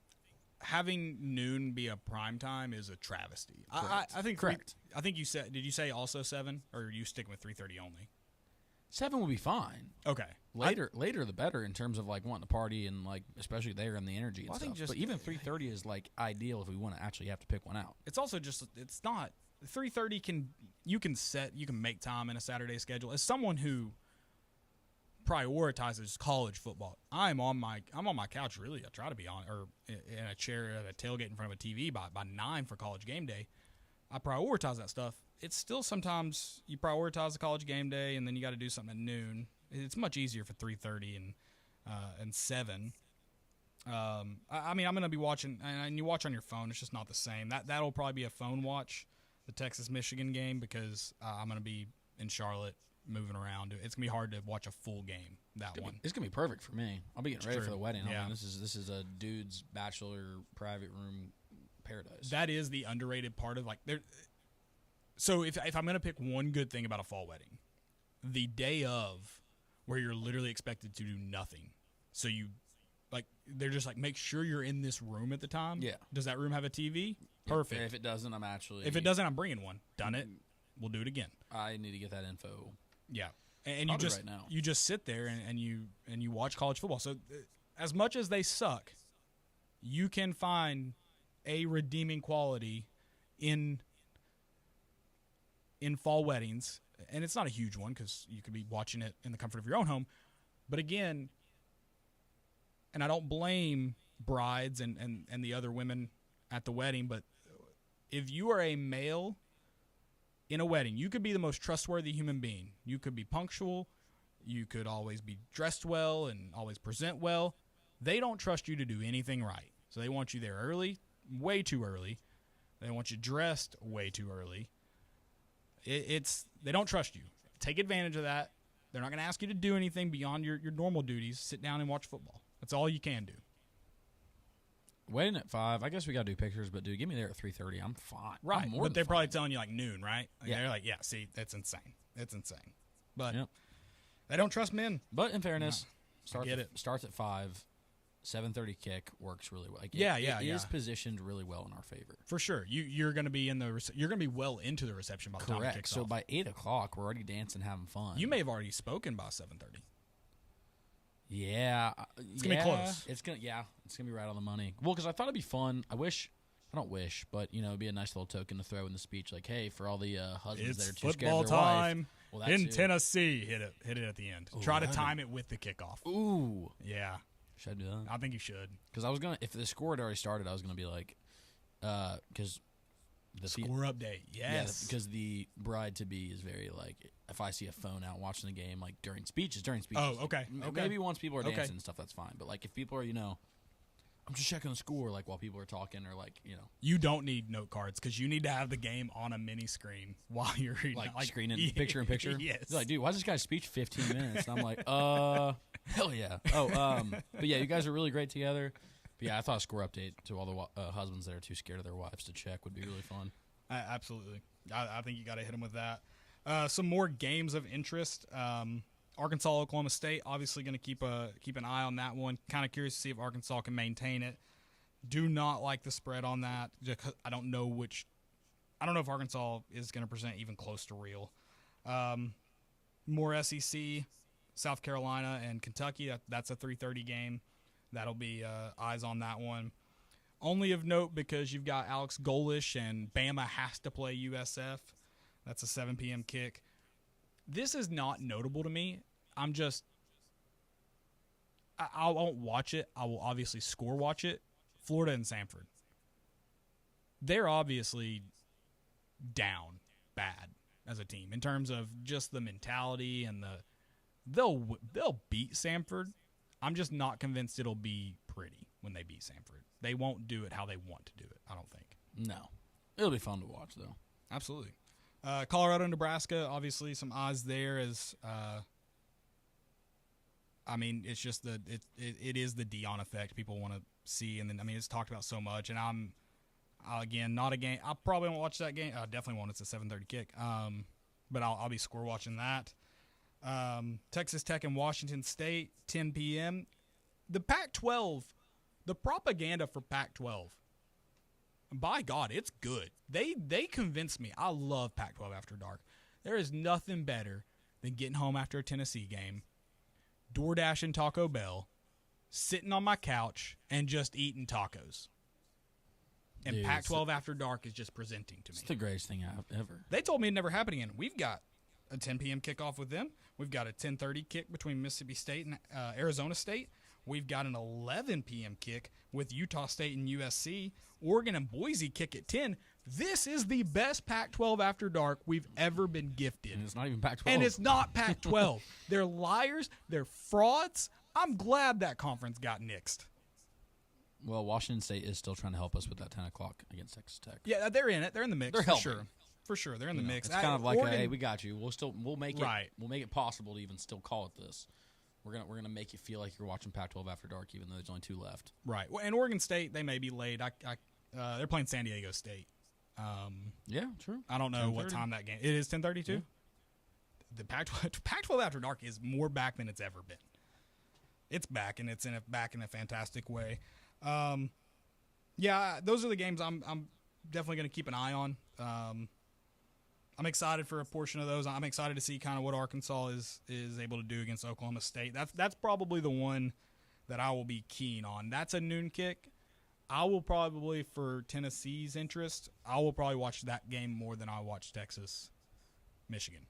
having noon be a prime time is a travesty. I think correct. I think you said. Did you say also 7, or are you sticking with 3:30 only? 7 will be fine. Okay. Later the better in terms of like wanting to party and like especially there and the energy and I think stuff. But even 3:30 is like ideal if we want to actually have to pick one out. It's also just it's not 3:30 you can make time in a Saturday schedule. As someone who prioritizes college football, I'm on my couch really. I try to be on or in a chair at a tailgate in front of a TV by 9 for college game day. I prioritize that stuff. It's still sometimes you prioritize the college game day and then you got to do something at noon. It's much easier for 3:30 and 7. I mean, I'm going to be watching, and you watch on your phone. It's just not the same. That'll probably be a phone watch, the Texas-Michigan game, because I'm going to be in Charlotte moving around. It's going to be hard to watch a full game, one. It's going to be perfect for me. I'll be getting ready for the wedding. Yeah. I mean, this is a dude's bachelor private room paradise. That is the underrated part of, like, there. So if I'm going to pick one good thing about a fall wedding, the day of, where you're literally expected to do nothing. So they're just like, make sure you're in this room at the time. Yeah. Does that room have a TV? Perfect. If it doesn't, If it doesn't, I'm bringing one. Done it. We'll do it again. I need to get that info. Yeah. And you just, right now. you just sit there and you watch college football. So as much as they suck, you can find a redeeming quality in fall weddings. And it's not a huge one because you could be watching it in the comfort of your own home. But again, and I don't blame brides and the other women at the wedding, but if you are a male in a wedding, you could be the most trustworthy human being. You could be punctual. You could always be dressed well and always present well. They don't trust you to do anything right. So they want you there early, way too early. They want you dressed way too early. They don't trust you. Take advantage of that. They're not going to ask you to do anything beyond your normal duties. Sit down and watch football. That's all you can do. Wedding at 5. I guess we got to do pictures, but dude, get me there at 3:30. I'm fine. Right, but they're probably telling you like noon, right? Like, yeah. They're like, yeah, see, that's insane. It's insane. But yep. They don't trust men. But in fairness, no, starts at 5. 7:30 kick works really well. Like it is positioned really well in our favor. For sure. You're going to be you're going to be well into the reception by the time it kicks so off. by 8 o'clock, we're already dancing, having fun. You may have already spoken by 7:30. Yeah, it's gonna be close. It's gonna be right on the money. Well, because I thought it'd be fun. I don't wish, but it'd be a nice little token to throw in the speech, like, hey, for all the husbands that are too scared of their time wife. in Tennessee. Hit it at the end. Try to time it with the kickoff. Ooh, yeah. Should I do that? I think you should. Because I was gonna, if the score had already started, I was gonna be like, because the score update. Yes. Yeah, because the bride to be is very like, if I see a phone out watching the game, like during speeches. Oh, okay. Maybe once people are dancing and stuff, that's fine. But like if people are, I'm just checking the score, like while people are talking, or like, You don't need note cards because you need to have the game on a mini screen while you're reading. Like screening picture in picture. Yes. It's like, dude, why is this guy's speech 15 minutes? And I'm like, hell yeah. But yeah, you guys are really great together. But yeah, I thought a score update to all the husbands that are too scared of their wives to check would be really fun. Absolutely. I think you got to hit them with that. Some more games of interest. Arkansas, Oklahoma State, obviously going to keep an eye on that one. Kind of curious to see if Arkansas can maintain it. Do not like the spread on that. I don't know which I don't know if Arkansas is going to present even close to real. More SEC, South Carolina and Kentucky. That's a 3:30 game. That'll be eyes on that one. Only of note because you've got Alex Golish and Bama has to play USF. That's a 7 p.m. kick. This is not notable to me. I won't watch it. I will obviously score watch it. Florida and Samford. They're obviously down bad as a team in terms of just the mentality and they'll beat Samford. I'm just not convinced it'll be pretty when they beat Samford. They won't do it how they want to do it, I don't think. No. It'll be fun to watch, though. Absolutely. Colorado and Nebraska, obviously some odds there as it's just it is the Dion effect people want to see, and then it's talked about so much, and I'm again not a game. I probably won't watch that game. I definitely won't. It's a 7:30 kick. But I'll be score watching that. Texas Tech and Washington State, 10 p.m. The Pac-12, the propaganda for Pac-12. By God, it's good. They convinced me. I love Pac-12 after dark. There is nothing better than getting home after a Tennessee game, DoorDashing Taco Bell, sitting on my couch, and just eating tacos. And Dude, Pac-12 after dark is just presenting to me. It's the greatest thing ever. They told me it never happened again. We've got a 10 p.m. kickoff with them. We've got a 10:30 kick between Mississippi State and Arizona State. We've got an 11 p.m. kick with Utah State and USC. Oregon and Boise kick at 10. This is the best Pac-12 after dark we've ever been gifted. And it's not even Pac-12. And it's not Pac-12. They're liars. They're frauds. I'm glad that conference got nixed. Well, Washington State is still trying to help us with that 10 o'clock against Texas Tech. Yeah, they're in it. They're in the mix. They're for helping. sure. For sure, they're in the mix. It's kind of like, Oregon, hey, we got you. We'll make it. Right. We'll make it possible to even still call it this. We're gonna make you feel like you're watching Pac-12 after dark, even though there's only 2 left. Right. Well, and Oregon State, they may be late. They're playing San Diego State. Yeah, true. I don't know what 10:30. time that game. It is 10:30 too. Yeah. The Pac-12 after dark is more back than it's ever been. It's back, and it's back in a fantastic way. Yeah, those are the games I'm definitely going to keep an eye on. I'm excited for a portion of those. I'm excited to see kind of what Arkansas is able to do against Oklahoma State. That's probably the one that I will be keen on. That's a noon kick. I will probably, for Tennessee's interest, I will probably watch that game more than I watch Texas, Michigan.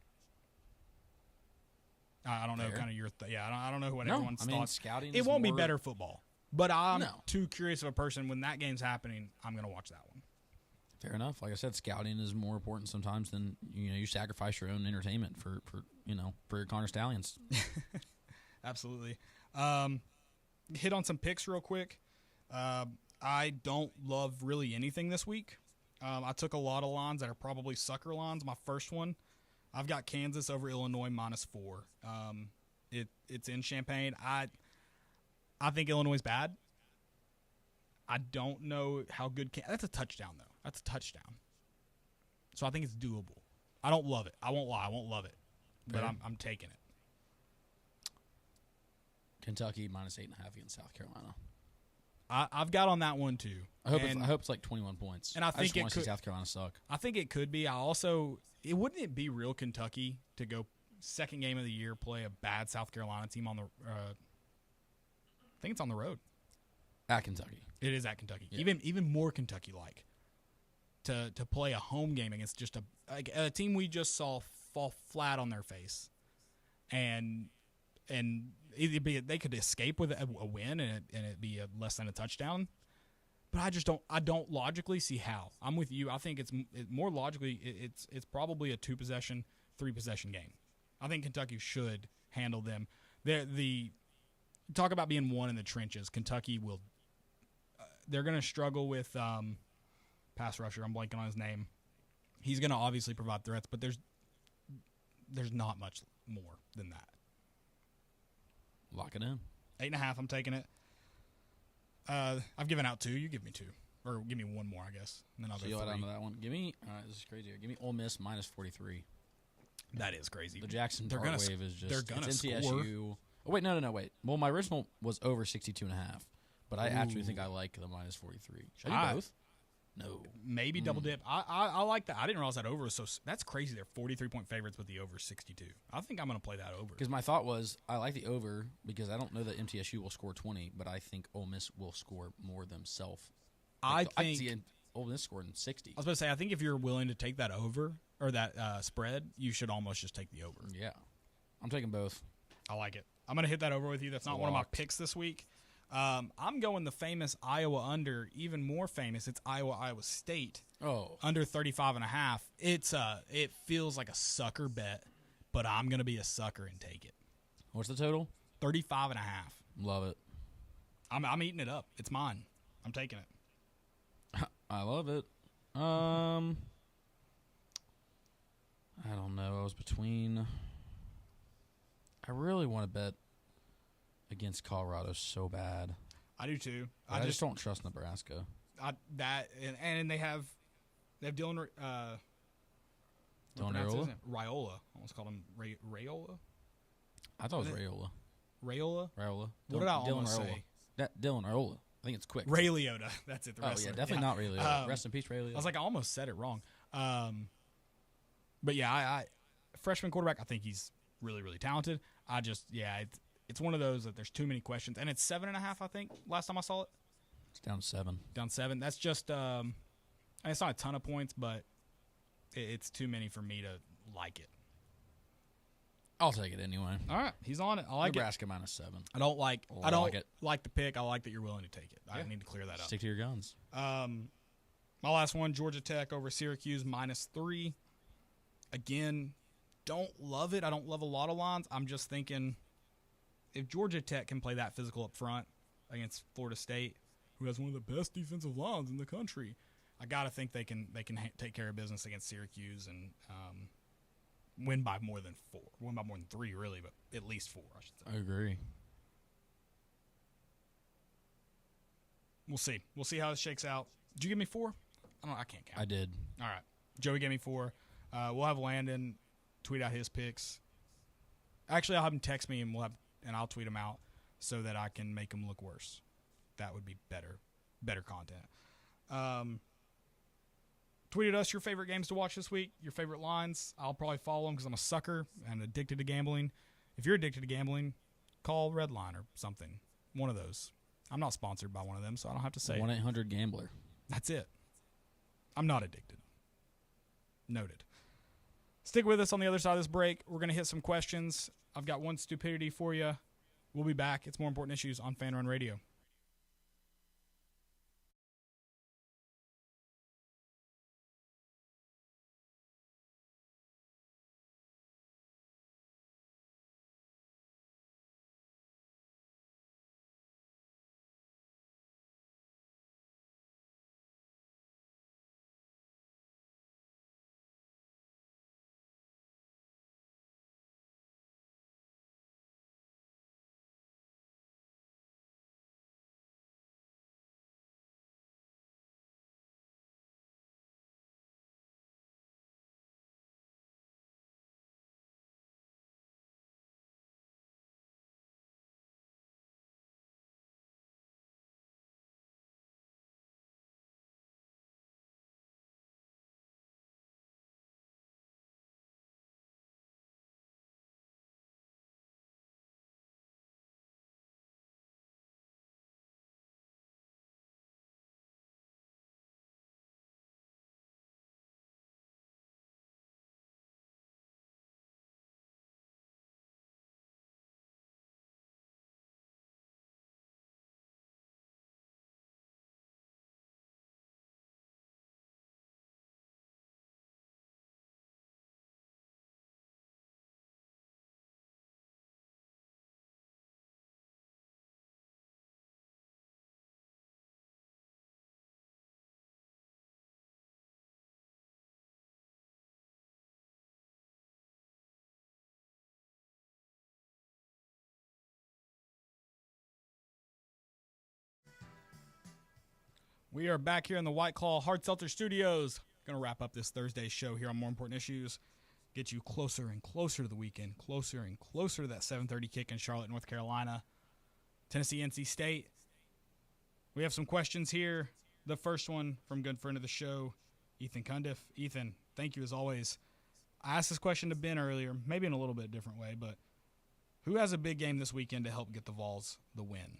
I don't know, Fair. kind of your I don't know what everyone's thoughts. Scouting. It is won't be more- better football, but I'm No. too curious of a person. When that game's happening, I'm going to watch that one. Fair enough. Like I said, scouting is more important sometimes than you sacrifice your own entertainment for your Connor Stallions. Absolutely. Hit on some picks real quick. I don't love really anything this week. I took a lot of lines that are probably sucker lines. My first one, I've got Kansas over Illinois -4. It's in Champaign. I think Illinois is bad. I don't know how good. That's a touchdown, though. That's a touchdown. So I think it's doable. I don't love it. I won't lie. I won't love it. But Fair. I'm taking it. Kentucky -8.5 against South Carolina. I've got on that one, too. I hope it's like 21 points. And I think just want it to see could- South Carolina suck. I think it could be. Wouldn't it be real Kentucky to go second game of the year, play a bad South Carolina team on the I think it's on the road. At Kentucky. It is at Kentucky. Yeah. Even more Kentucky-like. To play a home game against just a team we just saw fall flat on their face. And they could escape with a win and it'd be less than a touchdown. But I don't logically see how. I'm with you. I think it's more logically it's probably a 2-possession, 3-possession game. I think Kentucky should handle them. The talk about being one in the trenches. Kentucky will. They're going to struggle with pass rusher. I'm blanking on his name. He's going to obviously provide threats, but there's not much more than that. Lock it in. 8.5. I'm taking it. I've given out 2. You give me 2, or give me one more, I guess, and then I'll So go you'll add 3. on to that one. Give me. This is crazy. Give me Ole Miss -43. That is crazy. The Jackson They're Dart gonna- wave is just. they're gonna it's score. MTSU. Oh wait, no. Wait. Well, my original was over 62.5, but I actually think I like the -43. Should I do both? No. Maybe double dip. I like that. I didn't realize that over was so. That's crazy. They're 43-point favorites with the over 62. I think I'm going to play that over. Because my thought was I like the over because I don't know that MTSU will score 20, but I think Ole Miss will score more themselves. I can think see Ole Miss scoring 60. I was about to say, I think if you're willing to take that over or that spread, you should almost just take the over. Yeah. I'm taking both. I like it. I'm going to hit that over with you. That's not one of my picks this week. I'm going the famous Iowa under, even more famous. It's Iowa State. Under 35.5. It feels like a sucker bet, but I'm going to be a sucker and take it. What's the total? 35.5. Love it. I'm eating it up. It's mine. I'm taking it. I love it. I don't know. I was between. I really want to bet against Colorado so bad. I do too. I just don't trust Nebraska. And they have Dylan Raiola. Raiola. Almost called him Raiola. I thought it was Raiola. Raiola. What did I almost say? Dylan Raiola. I think it's quick. Ray Liotta. That's it. The wrestler. Definitely not Ray Liotta. Rest in peace, Ray Liotta. I was like, I almost said it wrong. But yeah, I freshman quarterback. I think he's really, really talented. It's one of those that there's too many questions, and it's 7.5. I think last time I saw it. It's down 7. Down 7. That's just. And it's not a ton of points, but it's too many for me to like it. I'll take it anyway. All right, he's on it. I like Nebraska -7. I don't like the pick. I like that you're willing to take it. I need to clear that up. Stick to your guns. My last one, Georgia Tech over Syracuse -3. Again, don't love it. I don't love a lot of lines. I'm just thinking if Georgia Tech can play that physical up front against Florida State, who has one of the best defensive lines in the country, I got to think they can take care of business against Syracuse and win by more than 4. Win by more than 3, really, but at least 4, I should say. I agree. We'll see. We'll see how this shakes out. Did you give me 4? I can't count. I did. All right. Joey gave me 4. We'll have Landon tweet out his picks. Actually, I'll have him text me, and I'll tweet them out so that I can make them look worse. That would be better content. Tweet at us your favorite games to watch this week, your favorite lines. I'll probably follow them because I'm a sucker and addicted to gambling. If you're addicted to gambling, call Redline or something. One of those. I'm not sponsored by one of them, so I don't have to say 1-800-GAMBLER. That's it. I'm not addicted. Noted. Stick with us on the other side of this break. We're going to hit some questions. I've got one stupidity for you. We'll be back. It's More Important Issues on Fan Run Radio. We are back here in the White Claw Hard Seltzer Studios. Going to wrap up this Thursday show here on More Important Issues. Get you closer and closer to the weekend, closer and closer to that 7:30 kick in Charlotte, North Carolina. Tennessee, NC State. We have some questions here. The first one from good friend of the show, Ethan Cundiff. Ethan, thank you as always. I asked this question to Ben earlier, maybe in a little bit different way, but who has a big game this weekend to help get the Vols the win?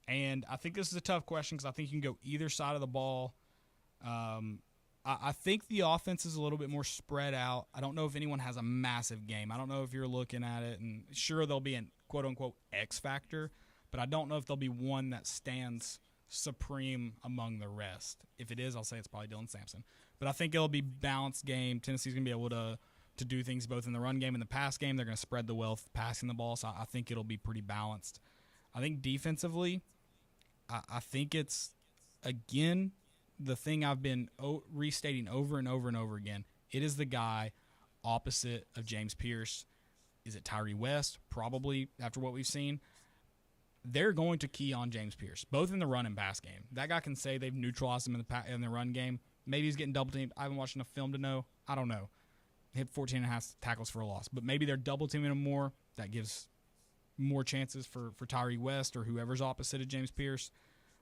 And I think this is a tough question because I think you can go either side of the ball. I think the offense is a little bit more spread out. I don't know if anyone has a massive game. I don't know if you're looking at it, and sure, there'll be an quote-unquote X factor, but I don't know if there'll be one that stands supreme among the rest. If it is, I'll say it's probably Dylan Sampson. But I think it'll be a balanced game. Tennessee's going to be able to do things both in the run game and the pass game. They're going to spread the wealth passing the ball, so I think it'll be pretty balanced. I think defensively, I think it's, again, the thing I've been restating over and over and over again. It is the guy opposite of James Pierce. Is it Tyree West? Probably, after what we've seen. They're going to key on James Pierce, both in the run and pass game. That guy can say they've neutralized him in the run game. Maybe he's getting double teamed. I haven't watched enough film to know. I don't know. Hit 14.5 tackles for a loss. But maybe they're double teaming him more. That gives more chances for Tyree West or whoever's opposite of James Pierce.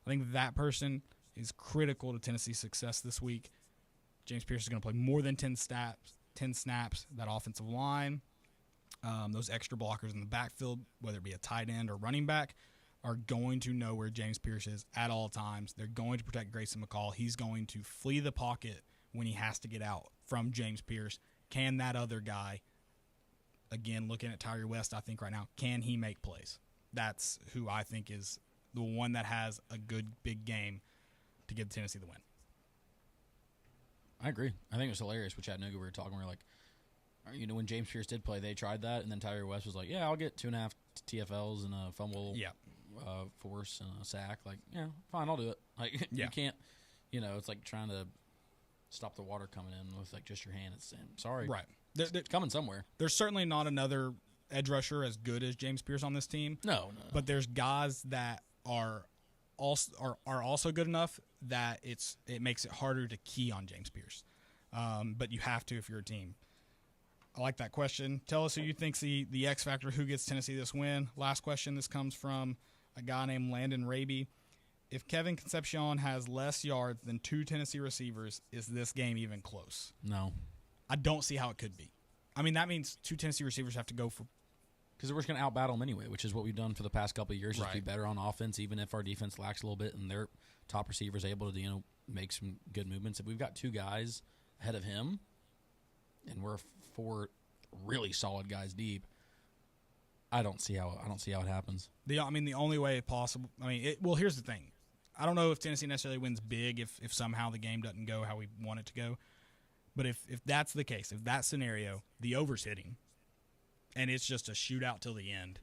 I think that person is critical to Tennessee's success this week. James Pierce is going to play more than 10 snaps. That offensive line, those extra blockers in the backfield, whether it be a tight end or running back, are going to know where James Pierce is at all times. They're going to protect Grayson McCall. He's going to flee the pocket when he has to get out from James Pierce. Can that other guy, again, looking at Tyree West, I think right now, can he make plays? That's who I think is the one that has a good big game to give Tennessee the win. I agree. I think it was hilarious with Chattanooga. We were talking, we were like, when James Pierce did play, they tried that, and then Tyree West was like, yeah, I'll get 2.5 TFLs and a fumble force and a sack. Like, yeah, fine, I'll do it. Like, you can't, it's like trying to stop the water coming in with, like, just your hand. It's sorry. Right. It's coming somewhere. There's certainly not another edge rusher as good as James Pierce on this team. No. But there's guys that are also good enough that it makes it harder to key on James Pierce. But you have to if you're a team. I like that question. Tell us who you think's the X factor, who gets Tennessee this win. Last question. This comes from a guy named Landon Raby. If Kevin Concepcion has less yards than 2 Tennessee receivers, is this game even close? No. I don't see how it could be. I mean, that means 2 Tennessee receivers have to go for... Because we're just going to out-battle them anyway, which is what we've done for the past couple of years, right. Just be better on offense, even if our defense lacks a little bit and their top receiver's able to, make some good movements. If we've got 2 guys ahead of him and we're 4 really solid guys deep, I don't see how it happens. The only way possible. Here's the thing. I don't know if Tennessee necessarily wins big if somehow the game doesn't go how we want it to go. But if that's the case, if that scenario, the over's hitting, and it's just a shootout till the end.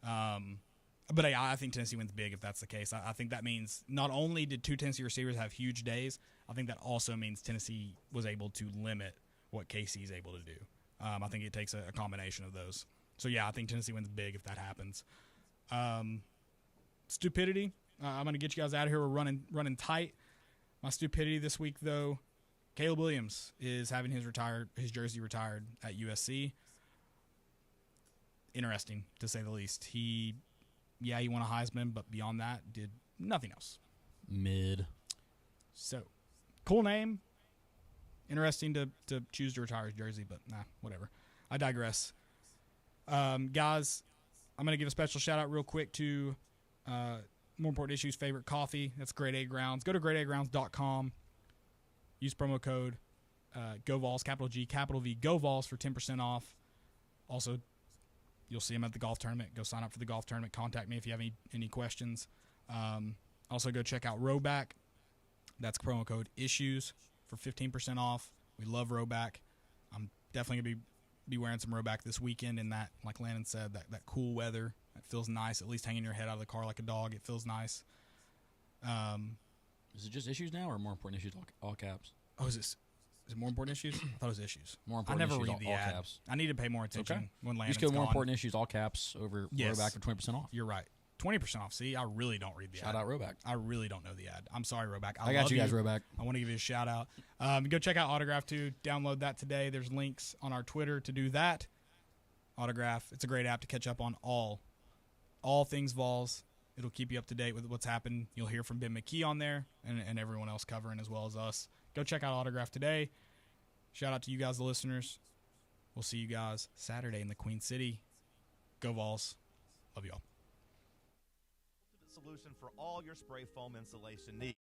But I think Tennessee wins big if that's the case. I think that means not only did 2 Tennessee receivers have huge days, I think that also means Tennessee was able to limit what KC is able to do. I think it takes a combination of those. So, yeah, I think Tennessee wins big if that happens. Stupidity. I'm going to get you guys out of here. We're running tight. My stupidity this week, though, Caleb Williams is having his jersey retired at USC. Interesting, to say the least. He won a Heisman, but beyond that, did nothing else. Mid. So, cool name. Interesting to choose to retire his jersey, but whatever. I digress. Guys, I'm going to give a special shout-out real quick to More Important Issues' favorite coffee. That's Grade A Grounds. Go to gradeagrounds.com. Use promo code GOVOLS, capital G, capital V, GOVOLS for 10% off. Also, you'll see them at the golf tournament. Go sign up for the golf tournament. Contact me if you have any questions. Also, go check out Rowback. That's promo code ISSUES for 15% off. We love Rowback. I'm definitely going to be wearing some Rowback this weekend in that, like Landon said, that cool weather. It feels nice, at least hanging your head out of the car like a dog. It feels nice. Is it just Issues now or More Important Issues, all caps? Oh, is it More Important Issues? I thought it was Issues. More Important I never Issues, read the all ad. caps. I need to pay more attention when Landon's You just go More gone. Important Issues, all caps, over Rowback for 20% off. You're right. 20% off. See, I really don't read the ad. Shout out Rowback. I really don't know the ad. I'm sorry, Rowback. I got you guys, Rowback. I want to give you a shout out. Go check out Autograph too. Download that today. There's links on our Twitter to do that. Autograph. It's a great app to catch up on all things Vols. It'll keep you up to date with what's happened. You'll hear from Ben McKee on there and everyone else covering as well as us. Go check out Autograph today. Shout out to you guys, the listeners. We'll see you guys Saturday in the Queen City. Go Vols. Love y'all. Solution for all your spray foam insulation needs.